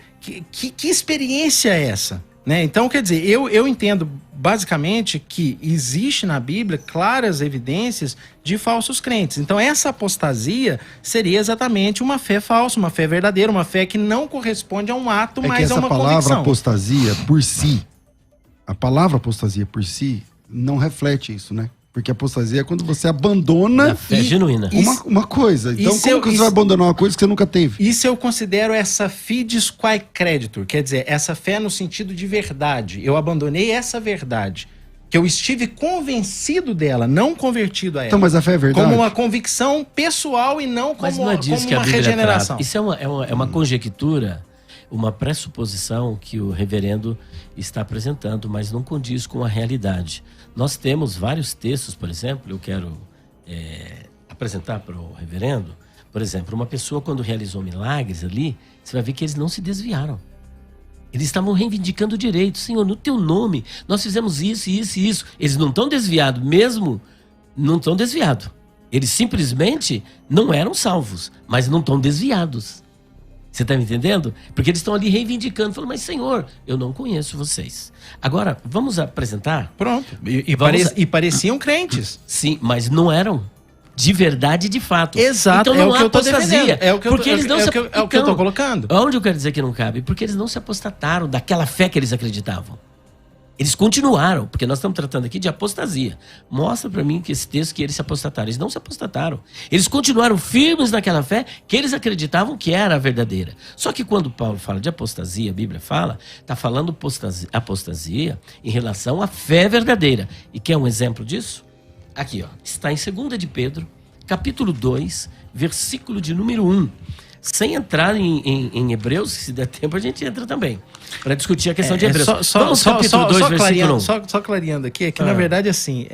Speaker 2: que experiência é essa? Né? Então, quer dizer, eu entendo basicamente que existe na Bíblia claras evidências de falsos crentes. Então, essa apostasia seria exatamente uma fé falsa, uma fé verdadeira, uma fé que não corresponde a um ato, mas a uma convicção.
Speaker 1: Essa palavra apostasia por si, a palavra apostasia por si não reflete isso, né? Porque apostasia é quando você abandona
Speaker 3: a fé genuína.
Speaker 1: Uma coisa. Então, como que você vai abandonar uma coisa que você nunca teve?
Speaker 2: Isso eu considero essa fides quae creditur, quer dizer, essa fé no sentido de verdade. Eu abandonei essa verdade, que eu estive convencido dela, não convertido a ela.
Speaker 1: Então, mas a fé é verdade?
Speaker 2: Como uma convicção pessoal e não como uma regeneração.
Speaker 3: Isso é uma conjectura, uma pressuposição que o reverendo está apresentando, mas não condiz com a realidade. Nós temos vários textos, por exemplo, eu quero apresentar para o reverendo. Por exemplo, uma pessoa quando realizou milagres ali, você vai ver que eles não se desviaram. Eles estavam reivindicando o direito. Senhor, no teu nome, nós fizemos isso, isso e isso. Eles não estão desviados, mesmo não estão desviados. Eles simplesmente não eram salvos, mas não estão desviados. Você está me entendendo? Porque eles estão ali reivindicando, falando, mas Senhor, eu não conheço vocês. Agora, vamos apresentar?
Speaker 2: Pronto. E pareciam crentes.
Speaker 3: Sim, mas não eram. De verdade e de fato.
Speaker 2: Exato,
Speaker 3: então, não
Speaker 2: é o que eu estou defendendo.
Speaker 3: É o que eu
Speaker 2: estou colocando.
Speaker 3: Onde eu quero dizer que não cabe? Porque eles não se apostataram daquela fé que eles acreditavam. Eles continuaram, porque nós estamos tratando aqui de apostasia. Mostra para mim que esse texto que eles se apostataram. Eles não se apostataram. Eles continuaram firmes naquela fé que eles acreditavam que era a verdadeira. Só que quando Paulo fala de apostasia, a Bíblia fala, está falando apostasia em relação à fé verdadeira. E quer um exemplo disso? Aqui, ó, está em 2 de Pedro, capítulo 2, versículo de número 1. Sem entrar em Hebreus, se der tempo a gente entra também, para discutir a questão de Hebreus.
Speaker 2: Vamos capítulo 2, versículo 1. Só clareando aqui, é que na verdade assim,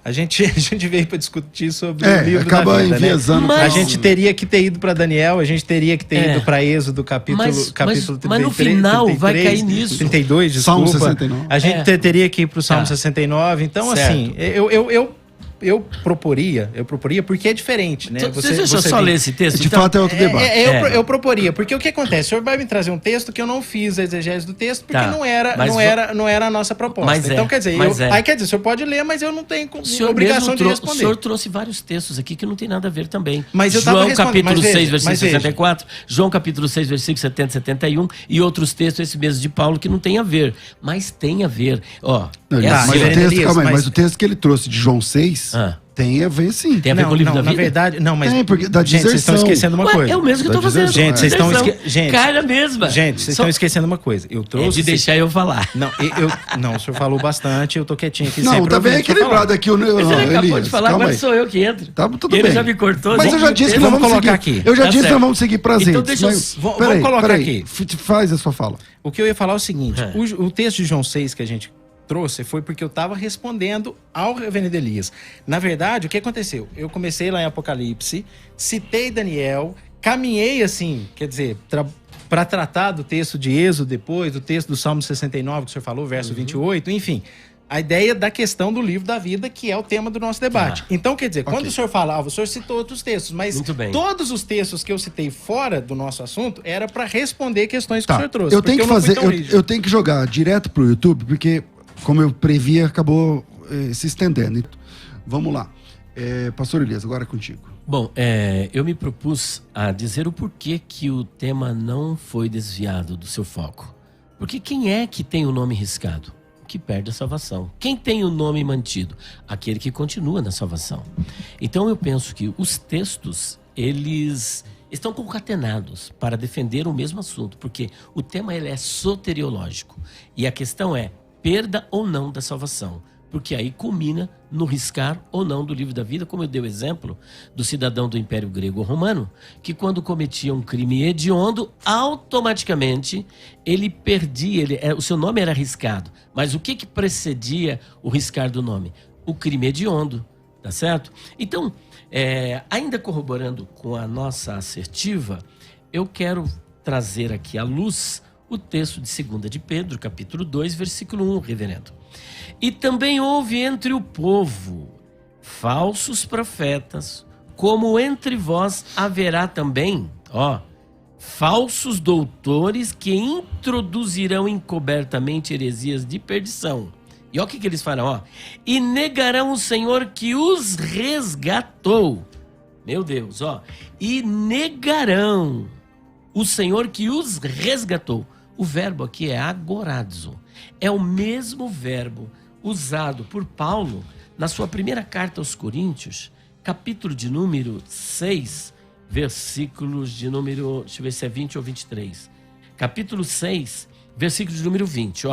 Speaker 2: a gente veio para discutir sobre o livro da vida, né? A gente teria que ter ido para Daniel, a gente teria que ter ido para Êxodo, capítulo 33.
Speaker 3: Mas no final 33, vai cair nisso.
Speaker 2: 32, desculpa.
Speaker 1: Salmo 69.
Speaker 2: A gente teria que ir para o Salmo 69. Então, certo. Assim, eu proporia porque é diferente, né?
Speaker 3: Deixa eu só ler esse texto.
Speaker 1: De fato é outro debate.
Speaker 2: Eu proporia, porque o que acontece? O senhor vai me trazer um texto que eu não fiz a exegese do texto, porque não era a nossa proposta. Então, quer dizer, aí quer dizer, o senhor pode ler, mas eu não tenho obrigação de responder.
Speaker 3: O senhor trouxe vários textos aqui que não tem nada a ver também.
Speaker 2: Mas eu
Speaker 3: João capítulo 6, versículo 64, João capítulo 6, versículo 70 e 71, e outros textos, esse mesmo de Paulo, que não tem a ver. Mas tem a ver. Ó,
Speaker 1: mas o texto que ele trouxe de João 6 tem a ver, sim.
Speaker 3: Tem a ver com o livro da vida?
Speaker 2: Na verdade, não, mas...
Speaker 1: Tem, porque da
Speaker 2: gente, vocês estão esquecendo uma coisa.
Speaker 3: É o mesmo que eu tô fazendo.
Speaker 2: Gente, vocês estão esquecendo...
Speaker 3: Cara mesma.
Speaker 2: Gente, vocês estão esquecendo uma coisa. Eu trouxe...
Speaker 3: de deixar eu falar.
Speaker 2: Não, o senhor falou bastante, eu tô quietinho aqui.
Speaker 1: Não, tá bem equilibrado aqui o...
Speaker 3: Você acabou de falar, agora sou eu que entro.
Speaker 1: Tá tudo bem.
Speaker 3: Ele já me cortou.
Speaker 1: Mas eu já disse que nós vamos colocar aqui. Eu já disse que nós vamos seguir pra
Speaker 2: Então deixa eu... Vamos colocar aqui.
Speaker 1: Faz a sua fala.
Speaker 2: O que eu ia falar é o seguinte. O texto de João 6 que a gente trouxe foi porque eu estava respondendo ao reverendo Elias. Na verdade, o que aconteceu? Eu comecei lá em Apocalipse, citei Daniel, caminhei assim, quer dizer, para tratar do texto de Êxodo depois, do texto do Salmo 69 que o senhor falou, verso 28, enfim. A ideia da questão do livro da vida, que é o tema do nosso debate. Então, quer dizer, quando o senhor falava, o senhor citou outros textos, mas todos os textos que eu citei fora do nosso assunto era para responder questões que o senhor trouxe.
Speaker 1: Eu tenho que jogar direto pro YouTube, porque, como eu previa, acabou se estendendo. Vamos lá. Pastor Elias, agora é contigo.
Speaker 3: Bom, eu me propus a dizer o porquê que o tema não foi desviado do seu foco. Porque quem é que tem o nome riscado? Que perde a salvação. Quem tem o nome mantido? Aquele que continua na salvação. Então eu penso que os textos, eles estão concatenados para defender o mesmo assunto, porque o tema ele é soteriológico. E a questão é perda ou não da salvação, porque aí culmina no riscar ou não do livro da vida, como eu dei o exemplo do cidadão do Império Grego ou Romano, que quando cometia um crime hediondo, automaticamente ele perdia, o seu nome era riscado. Mas o que precedia o riscar do nome? O crime hediondo, tá certo? Então, ainda corroborando com a nossa assertiva, eu quero trazer aqui à luz o texto de 2 de Pedro, capítulo 2, versículo 1, reverendo. E também houve entre o povo falsos profetas, como entre vós haverá também, falsos doutores que introduzirão encobertamente heresias de perdição. E olha o que eles farão, e negarão o Senhor que os resgatou. Meu Deus, e negarão o Senhor que os resgatou. O verbo aqui é agorazo. É o mesmo verbo usado por Paulo na sua primeira carta aos Coríntios, capítulo de número 6, versículos de número, deixa eu ver se é 20 ou 23. Capítulo 6, versículo de número 20,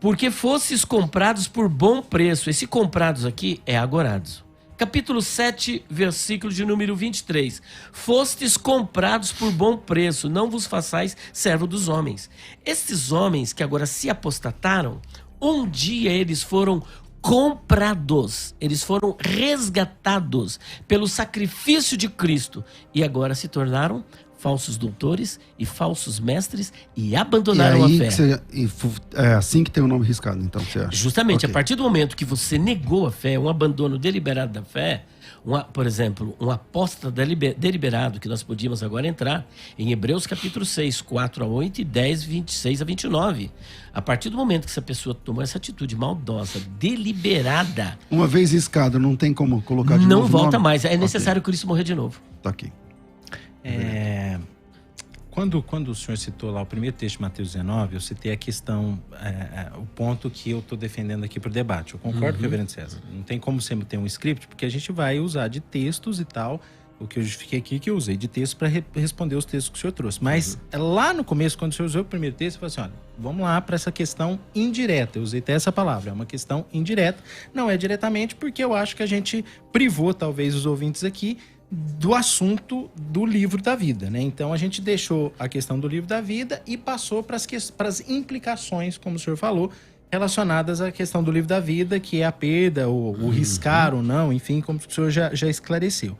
Speaker 3: Porque fostes comprados por bom preço. Esse comprados aqui é agorazo. Capítulo 7, versículo de número 23. Fostes comprados por bom preço, não vos façais servo dos homens. Estes homens que agora se apostataram, um dia eles foram comprados, eles foram resgatados pelo sacrifício de Cristo e agora se tornaram falsos doutores e falsos mestres e abandonaram a fé.
Speaker 1: É assim que tem o nome riscado, então, você acha?
Speaker 3: Justamente, a partir do momento que você negou a fé, um abandono deliberado da fé, por exemplo, um apóstata deliberado, que nós podíamos agora entrar em Hebreus capítulo 6, 4 a 8 e 10, 26 a 29. A partir do momento que essa pessoa tomou essa atitude maldosa, deliberada...
Speaker 1: Uma vez riscado, não tem como colocar de novo?
Speaker 3: Não volta mais, é necessário que Cristo morrer de novo.
Speaker 1: Tá aqui.
Speaker 2: Quando o senhor citou lá o primeiro texto de Mateus 19, eu citei a questão, o ponto que eu estou defendendo aqui para o debate. Eu concordo com o reverendo César. Não tem como você ter um script, porque a gente vai usar de textos e tal. O que eu justifiquei aqui, que eu usei de texto para responder os textos que o senhor trouxe. Mas lá no começo, quando o senhor usou o primeiro texto, eu falei assim, olha, vamos lá para essa questão indireta. Eu usei até essa palavra, é uma questão indireta. Não é diretamente porque eu acho que a gente privou, talvez, os ouvintes aqui do assunto do livro da vida, né? Então a gente deixou a questão do livro da vida e passou para as implicações, como o senhor falou, relacionadas à questão do livro da vida, que é a perda, o riscar ou não, enfim, como o senhor já esclareceu.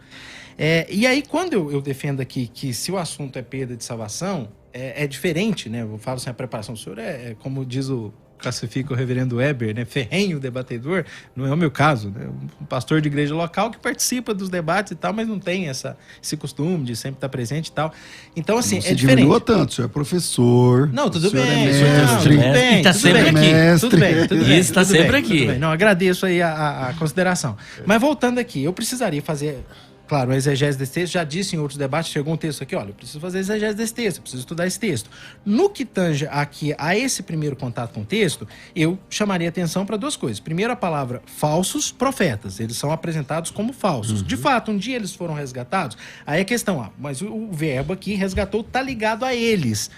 Speaker 2: E aí, quando eu defendo aqui que se o assunto é perda de salvação, é diferente, né? Eu falo assim, a preparação do senhor como diz classifica o reverendo Weber, né? Ferrenho debatedor. Não é o meu caso, né? Um pastor de igreja local que participa dos debates e tal, mas não tem esse costume de sempre estar presente e tal. Então, assim,
Speaker 1: não
Speaker 2: é diferente.
Speaker 1: Diminuiu tanto, o senhor é professor.
Speaker 2: Não, tudo bem.
Speaker 1: Tudo
Speaker 3: bem. Está sempre aqui.
Speaker 2: Tudo bem.
Speaker 3: Isso, está sempre aqui.
Speaker 2: Não, agradeço aí a consideração. Mas voltando aqui, eu precisaria fazer... Claro, a exegese desse texto, já disse em outros debates, chegou um texto aqui, olha, eu preciso fazer a exegese desse texto, eu preciso estudar esse texto. No que tange aqui a esse primeiro contato com o texto, eu chamaria atenção para duas coisas. Primeiro, a palavra falsos profetas, eles são apresentados como falsos. De fato, um dia eles foram resgatados, aí a questão, mas o verbo aqui, resgatou, está ligado a eles.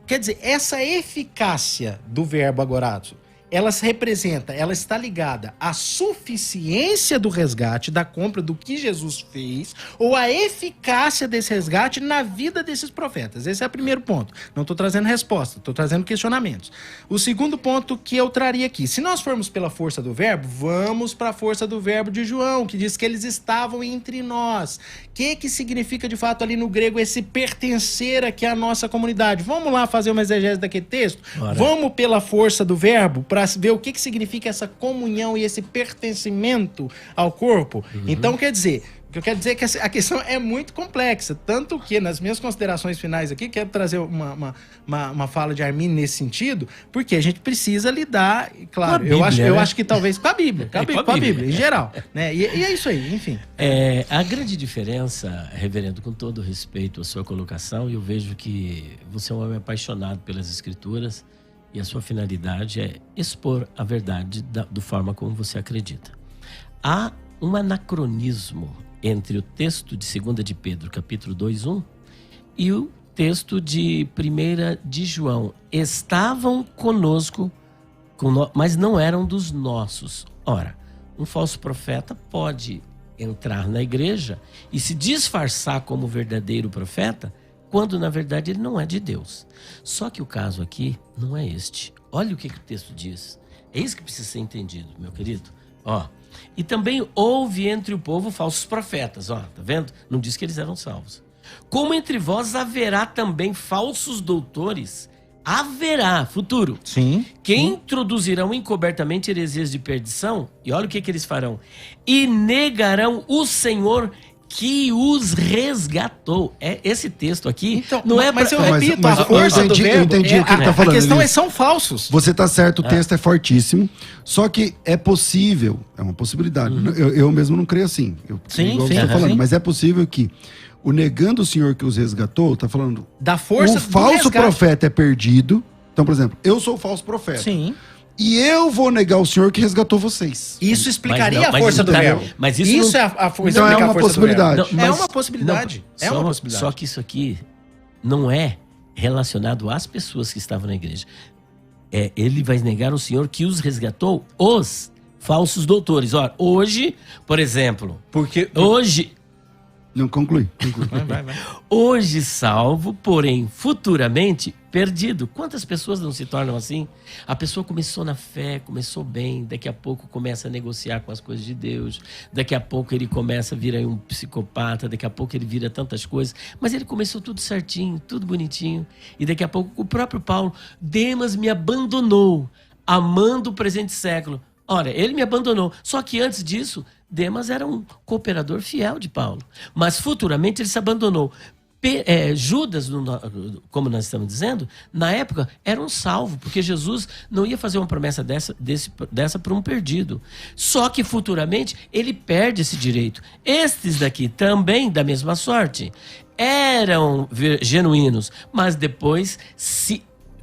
Speaker 2: Quer dizer, essa eficácia do verbo agorazo, ela se representa, ela está ligada à suficiência do resgate, da compra, do que Jesus fez, ou à eficácia desse resgate na vida desses profetas. Esse é o primeiro ponto. Não estou trazendo resposta, estou trazendo questionamentos. O segundo ponto que eu traria aqui, se nós formos pela força do verbo, vamos para a força do verbo de João, que diz que eles estavam entre nós. O que significa de fato ali no grego esse pertencer aqui à nossa comunidade? Vamos lá fazer uma exegese daquele texto? Bora. Vamos pela força do verbo para ver o que significa essa comunhão e esse pertencimento ao corpo. Então, quer dizer, o que eu quero dizer é que a questão é muito complexa, tanto que nas minhas considerações finais aqui, quero trazer uma fala de Arminio nesse sentido, porque a gente precisa lidar, claro, Bíblia, eu acho que talvez com a Bíblia, com a Bíblia em geral, né? E é isso aí, enfim.
Speaker 3: A grande diferença, reverendo, com todo respeito à sua colocação, eu vejo que você é um homem apaixonado pelas Escrituras, e a sua finalidade é expor a verdade da forma como você acredita. Há um anacronismo entre o texto de 2 de Pedro, capítulo 2:1, e o texto de 1 de João. Estavam conosco, mas não eram dos nossos. Ora, um falso profeta pode entrar na igreja e se disfarçar como verdadeiro profeta, quando na verdade ele não é de Deus. Só que o caso aqui não é este. Olha o que o texto diz. É isso que precisa ser entendido, meu querido. Ó, e também houve entre o povo falsos profetas. Ó, tá vendo? Não diz que eles eram salvos. Como entre vós haverá também falsos doutores. Haverá, futuro.
Speaker 2: Sim.
Speaker 3: Que introduzirão encobertamente heresias de perdição. E olha o que eles farão. E negarão o Senhor que os resgatou. Esse texto aqui
Speaker 2: então,
Speaker 3: não é...
Speaker 2: Mas eu repito, a força do verbo...
Speaker 1: Eu entendi o que ele tá falando.
Speaker 2: A questão são falsos.
Speaker 1: Você tá certo, o texto é fortíssimo. Só que é possível, é uma possibilidade. Eu mesmo não creio assim.
Speaker 2: Sim,
Speaker 1: igual você tá falando, mas é possível que o negando o Senhor que os resgatou, tá falando...
Speaker 2: Da força
Speaker 1: o falso profeta é perdido. Então, por exemplo, eu sou o falso profeta.
Speaker 2: Sim.
Speaker 1: E eu vou negar o Senhor que resgatou vocês.
Speaker 2: Isso explicaria a força do verbo.
Speaker 3: Mas isso
Speaker 2: é a força.
Speaker 1: Então é uma possibilidade.
Speaker 2: É uma possibilidade. É uma possibilidade.
Speaker 3: Só que isso aqui não é relacionado às pessoas que estavam na igreja. Ele vai negar o Senhor que os resgatou, os falsos doutores. Ora, hoje, por exemplo... Hoje...
Speaker 1: Não, conclui.
Speaker 2: Vai.
Speaker 3: Hoje salvo, porém futuramente perdido. Quantas pessoas não se tornam assim? A pessoa começou na fé, começou bem, daqui a pouco começa a negociar com as coisas de Deus, daqui a pouco ele começa a virar um psicopata, daqui a pouco ele vira tantas coisas, mas ele começou tudo certinho, tudo bonitinho, e daqui a pouco o próprio Paulo, Demas me abandonou, amando o presente século. Ora, ele me abandonou, só que antes disso, Demas era um cooperador fiel de Paulo, mas futuramente ele se abandonou. Judas, como nós estamos dizendo, na época era um salvo, porque Jesus não ia fazer uma promessa dessa para um perdido. Só que futuramente ele perde esse direito. Estes daqui também da mesma sorte eram genuínos, mas depois,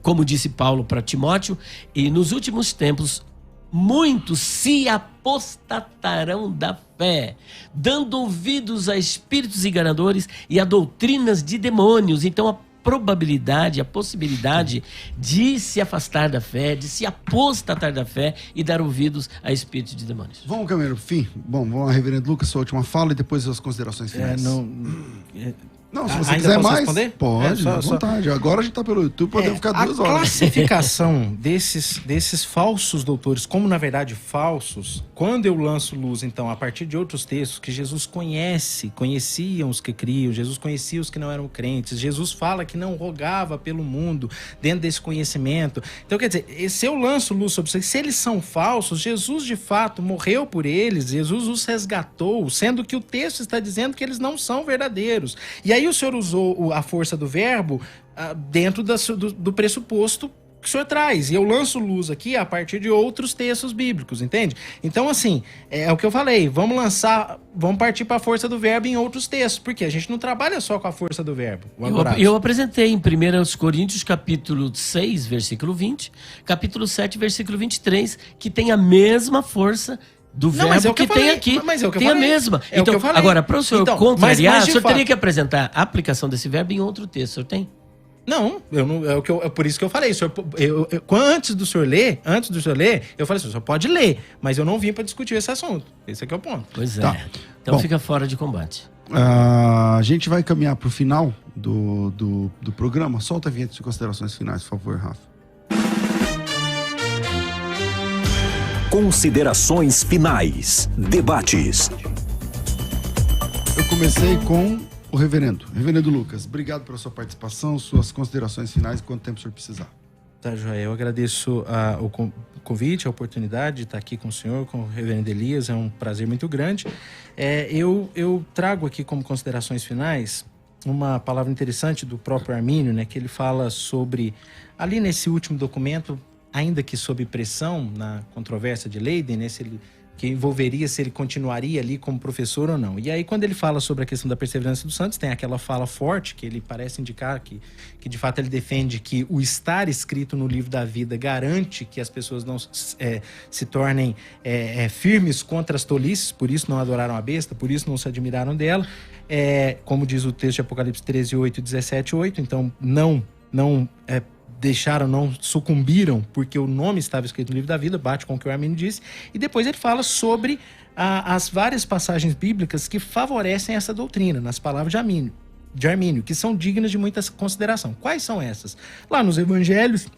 Speaker 3: como disse Paulo para Timóteo, e nos últimos tempos muitos se apostatarão da fé, dando ouvidos a espíritos enganadores e a doutrinas de demônios. Então a probabilidade, a possibilidade de se afastar da fé, de se apostatar da fé e dar ouvidos a espíritos de demônios.
Speaker 1: Vamos, Camilo, fim. Bom, vamos lá, reverendo Lucas, sua última fala e depois as considerações finais. Não, se você quiser mais, responder? Pode, à vontade. Agora a gente tá pelo YouTube, podemos ficar 2 horas.
Speaker 2: A classificação desses falsos doutores, como na verdade falsos, quando eu lanço luz, então, a partir de outros textos que Jesus conheciam os que criam, Jesus conhecia os que não eram crentes, Jesus fala que não rogava pelo mundo dentro desse conhecimento. Então, quer dizer, se eu lanço luz sobre isso, se eles são falsos, Jesus de fato morreu por eles, Jesus os resgatou, sendo que o texto está dizendo que eles não são verdadeiros. E aí o senhor usou a força do verbo dentro do pressuposto que o senhor traz. E eu lanço luz aqui a partir de outros textos bíblicos, entende? Então, assim, é o que eu falei. Vamos partir para a força do verbo em outros textos, porque a gente não trabalha só com a força do verbo.
Speaker 3: Eu apresentei em 1 Coríntios, capítulo 6, versículo 20, capítulo 7, versículo 23, que tem a mesma força do verbo que tem aqui.
Speaker 2: Mas é o que eu
Speaker 3: tem
Speaker 2: falei.
Speaker 3: A mesma.
Speaker 2: É
Speaker 3: então,
Speaker 2: o que eu falei.
Speaker 3: Agora, para o senhor contrariar, o senhor
Speaker 2: fato,
Speaker 3: teria que apresentar a aplicação desse verbo em outro texto. O senhor tem?
Speaker 2: Não, é por isso que eu falei. Antes do senhor ler, eu falei assim, o senhor pode ler, mas eu não vim para discutir esse assunto. Esse aqui é o ponto.
Speaker 3: Pois é.
Speaker 1: Tá.
Speaker 3: Então fica fora de combate.
Speaker 1: A gente vai caminhar para o final do programa. Solta a vinheta de considerações finais, por favor, Rafa.
Speaker 4: Considerações finais. Debates.
Speaker 1: Eu comecei com o reverendo Lucas. Obrigado pela sua participação, suas considerações finais, quanto tempo o senhor precisar.
Speaker 2: Tá, Joia. Eu agradeço o convite, a oportunidade de estar aqui com o senhor, com o reverendo Elias. É um prazer muito grande. Eu trago aqui como considerações finais uma palavra interessante do próprio Armínio, né, que ele fala sobre, ali nesse último documento, ainda que sob pressão, na controvérsia de Leiden, né, se ele que envolveria se ele continuaria ali como professor ou não. E aí, quando ele fala sobre a questão da perseverança dos santos, tem aquela fala forte que ele parece indicar que de fato ele defende que o estar escrito no livro da vida garante que as pessoas não se tornem firmes contra as tolices, por isso não adoraram a besta, por isso não se admiraram dela. Como diz o texto de Apocalipse 13:8 e 17:8, então não deixaram, não sucumbiram, porque o nome estava escrito no livro da vida, bate com o que o Armínio disse. E depois ele fala sobre as várias passagens bíblicas que favorecem essa doutrina, nas palavras de Armínio, que são dignas de muita consideração. Quais são essas? Lá nos evangelhos,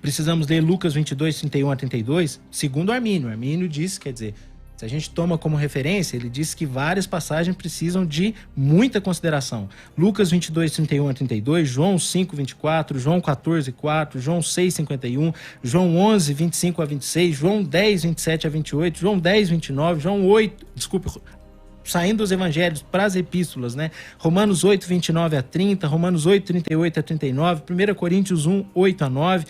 Speaker 2: precisamos ler Lucas 22:31-32, segundo Armínio. Armínio diz, quer dizer, se a gente toma como referência, ele diz que várias passagens precisam de muita consideração. Lucas 22:31-32, João 5:24, João 14:4, João 6:51, João 11:25-26, João 10:27-28, João 10:29, João 8, saindo dos evangelhos para as epístolas, né? Romanos 8:29-30, Romanos 8:38-39, 1 Coríntios 1:8-9,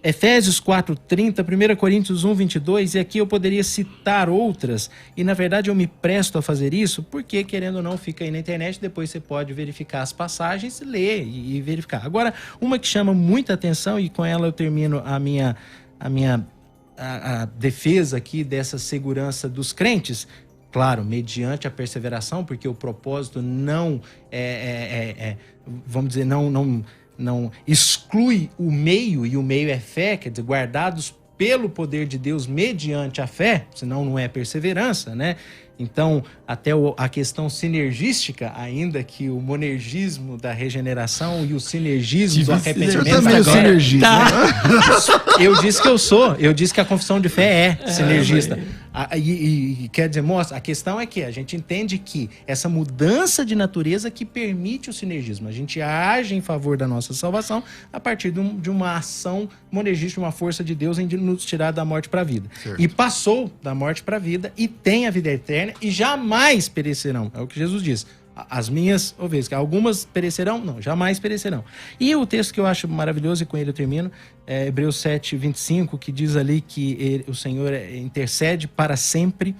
Speaker 2: Efésios 4:30, 1 Coríntios 1:22, e aqui eu poderia citar outras, e na verdade eu me presto a fazer isso, porque querendo ou não fica aí na internet, depois você pode verificar as passagens, ler e verificar. Agora, uma que chama muita atenção, e com ela eu termino a minha defesa aqui dessa segurança dos crentes, claro, mediante a perseveração, porque o propósito não vamos dizer, não exclui o meio, e o meio é fé, quer dizer, guardados pelo poder de Deus mediante a fé, senão não é perseverança, né? Então, até a questão sinergística, ainda que o monergismo da regeneração e o sinergismo do arrependimento...
Speaker 1: Eu também sou sinergista.
Speaker 2: Eu disse que a confissão de fé é sinergista. E quer dizer, mostra, a questão é que a gente entende que essa mudança de natureza que permite o sinergismo. A gente age em favor da nossa salvação a partir de uma ação monergística, uma força de Deus em nos tirar da morte para a vida. Certo. E passou da morte para a vida e tem a vida eterna e jamais perecerão. É o que Jesus diz. As minhas ovelhas, que algumas perecerão, não, jamais perecerão. E o texto que eu acho maravilhoso, e com ele eu termino, é Hebreus 7:25, que diz ali que o Senhor intercede para sempre,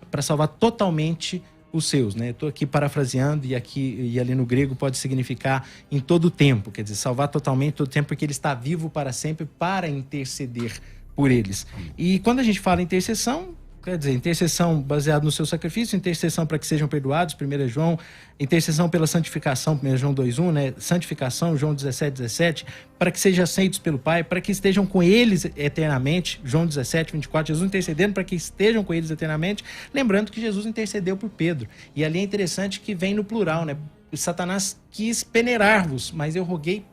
Speaker 2: para salvar totalmente os seus, né? Estou aqui parafraseando, e ali no grego pode significar em todo o tempo, quer dizer, salvar totalmente todo o tempo, porque ele está vivo para sempre para interceder por eles. E quando a gente fala em intercessão, quer dizer, intercessão baseada no seu sacrifício, intercessão para que sejam perdoados, 1 João, intercessão pela santificação, 1 João 2:1, né? Santificação, João 17:17, para que sejam aceitos pelo Pai, para que estejam com eles eternamente, João 17:24, Jesus intercedendo para que estejam com eles eternamente, lembrando que Jesus intercedeu por Pedro. E ali é interessante que vem no plural, né? Satanás quis peneirar-vos, mas eu roguei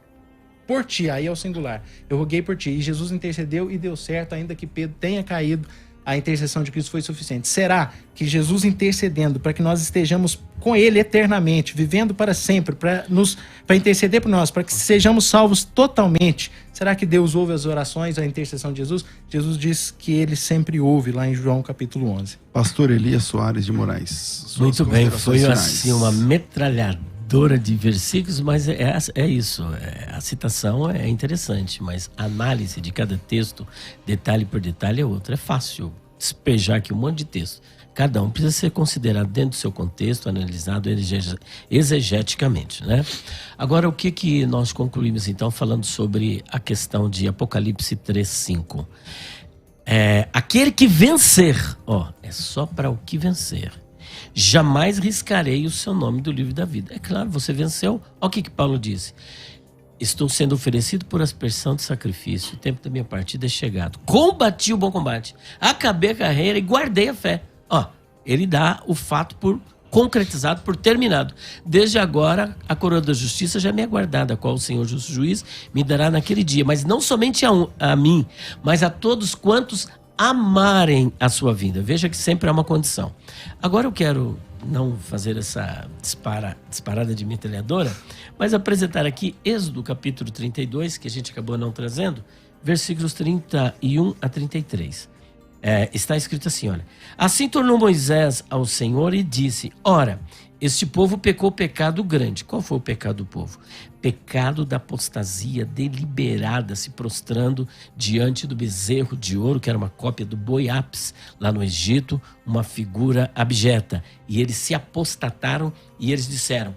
Speaker 2: por ti, aí é o singular, eu roguei por ti, e Jesus intercedeu e deu certo, ainda que Pedro tenha caído, a intercessão de Cristo foi suficiente. Será que Jesus intercedendo para que nós estejamos com Ele eternamente, vivendo para sempre, para interceder por nós, para que sejamos salvos totalmente, será que Deus ouve as orações, a intercessão de Jesus? Jesus diz que Ele sempre ouve, lá em João capítulo 11.
Speaker 1: Pastor Elias Soares de Moraes.
Speaker 3: Muito bem, foi assim uma metralhadora de versículos, mas é isso. A citação é interessante, mas a análise de cada texto, detalhe por detalhe, é outro. É fácil despejar aqui um monte de texto. Cada um precisa ser considerado dentro do seu contexto, analisado exegeticamente, né? Agora, o que nós concluímos, então, falando sobre a questão de Apocalipse 3:5? Aquele que vencer, é só para o que vencer. Jamais riscarei o seu nome do livro da vida. É claro, você venceu. Olha o que Paulo disse. Estou sendo oferecido por aspersão de sacrifício. O tempo da minha partida é chegado. Combati o bom combate. Acabei a carreira e guardei a fé. Ele dá o fato por concretizado, por terminado. Desde agora, a coroa da justiça já me é aguardada, a qual o Senhor justo juiz me dará naquele dia. Mas não somente a mim, mas a todos quantos amarem a sua vinda. Veja que sempre há uma condição. Agora eu quero não fazer essa disparada de metralhadora, mas apresentar aqui Êxodo capítulo 32, que a gente acabou não trazendo, versículos 31 a 33. está escrito assim, olha. Assim tornou Moisés ao Senhor e disse, ora, este povo pecou pecado grande. Qual foi o pecado do povo? Pecado da apostasia deliberada, se prostrando diante do bezerro de ouro, que era uma cópia do boi Apis, lá no Egito, uma figura abjeta. E eles se apostataram e eles disseram,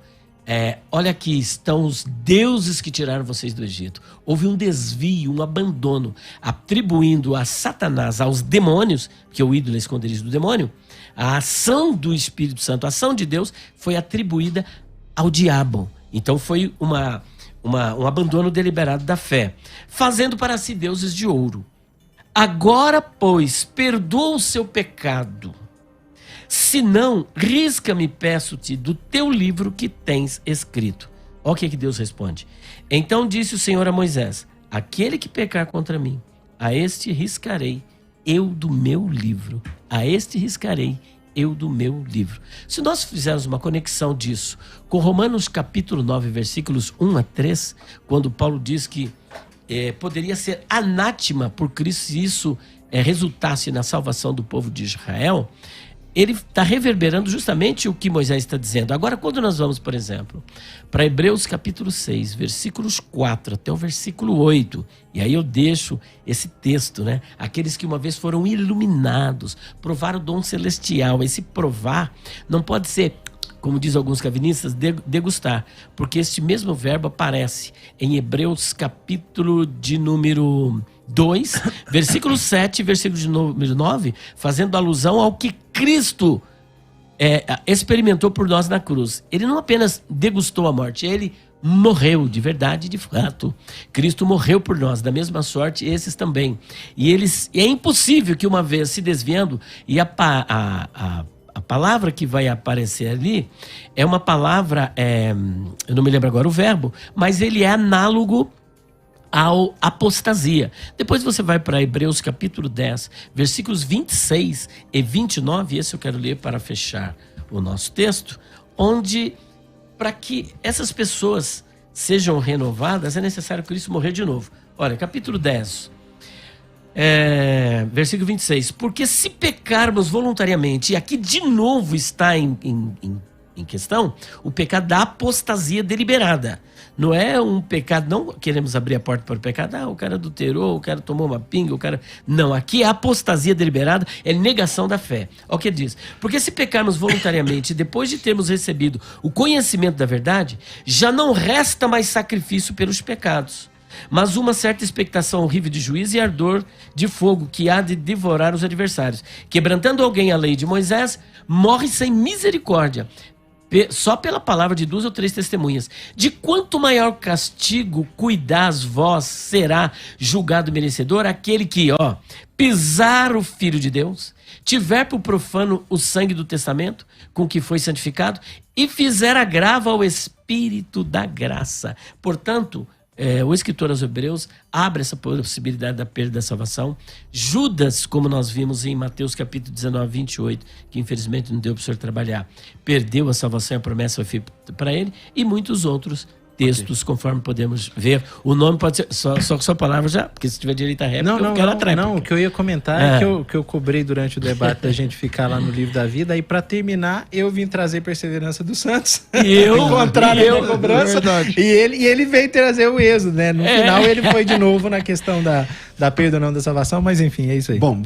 Speaker 3: olha aqui estão os deuses que tiraram vocês do Egito. Houve um desvio, um abandono, atribuindo a Satanás, aos demônios, porque o ídolo é esconderijo do demônio, a ação do Espírito Santo, a ação de Deus foi atribuída ao diabo. Então foi um abandono deliberado da fé, fazendo para si deuses de ouro. Agora, pois, perdoa o seu pecado. Se não, risca-me, peço-te, do teu livro que tens escrito. Olha o que Deus responde. Então disse o Senhor a Moisés, aquele que pecar contra mim, a este riscarei eu do meu livro. A este riscarei eu do meu livro. Se nós fizermos uma conexão disso com Romanos capítulo 9, versículos 1 a 3, quando Paulo diz que poderia ser anátema por Cristo se isso resultasse na salvação do povo de Israel, ele está reverberando justamente o que Moisés está dizendo. Agora, quando nós vamos, por exemplo, para Hebreus capítulo 6, versículos 4 até o versículo 8, e aí eu deixo esse texto, né? Aqueles que uma vez foram iluminados, provaram o dom celestial. Esse provar não pode ser, como diz alguns calvinistas, degustar, porque este mesmo verbo aparece em Hebreus capítulo de número 2, versículo 7, versículo de número 9, fazendo alusão ao que Cristo experimentou por nós na cruz. Ele não apenas degustou a morte, ele morreu de verdade, de fato. Cristo morreu por nós, da mesma sorte esses também. E é impossível que uma vez se desviando, e a palavra que vai aparecer ali é uma palavra, eu não me lembro agora o verbo, mas ele é análogo ao apostasia. Depois você vai para Hebreus capítulo 10, versículos 26 e 29, esse eu quero ler para fechar o nosso texto, onde para que essas pessoas sejam renovadas é necessário Cristo morrer de novo. Olha, capítulo 10, versículo 26, porque se pecarmos voluntariamente, e aqui de novo está em questão o pecado da apostasia deliberada. Não é um pecado, não queremos abrir a porta para o pecado, o cara adulterou, o cara tomou uma pinga, o cara... Não, aqui é apostasia deliberada, é negação da fé. Olha o que diz. Porque se pecarmos voluntariamente, depois de termos recebido o conhecimento da verdade, já não resta mais sacrifício pelos pecados, mas uma certa expectação horrível de juízo e ardor de fogo que há de devorar os adversários. Quebrantando alguém a lei de Moisés, morre sem misericórdia, só pela palavra de 2 ou 3 testemunhas. De quanto maior castigo cuidás vós, será julgado merecedor aquele que, pisar o Filho de Deus, tiver por profano o sangue do testamento com que foi santificado e fizer agravo ao Espírito da graça. Portanto, o escritor aos Hebreus abre essa possibilidade da perda da salvação. Judas, como nós vimos em Mateus capítulo 19, 28, que infelizmente não deu para o senhor trabalhar, perdeu a salvação e a promessa foi feita para ele, e muitos outros textos, conforme podemos ver. O nome pode ser só palavra já, porque se tiver direito à réplica, eu quero a tréplica.
Speaker 2: Não, o que eu ia comentar é que eu cobrei durante o debate da gente ficar lá no livro da vida, e para terminar, eu vim trazer Perseverança dos Santos.
Speaker 3: E eu
Speaker 2: encontraram a cobrança. E ele veio trazer o êxodo, né? No final ele foi de novo na questão da perda ou não da salvação, mas enfim, é isso aí.
Speaker 1: Bom,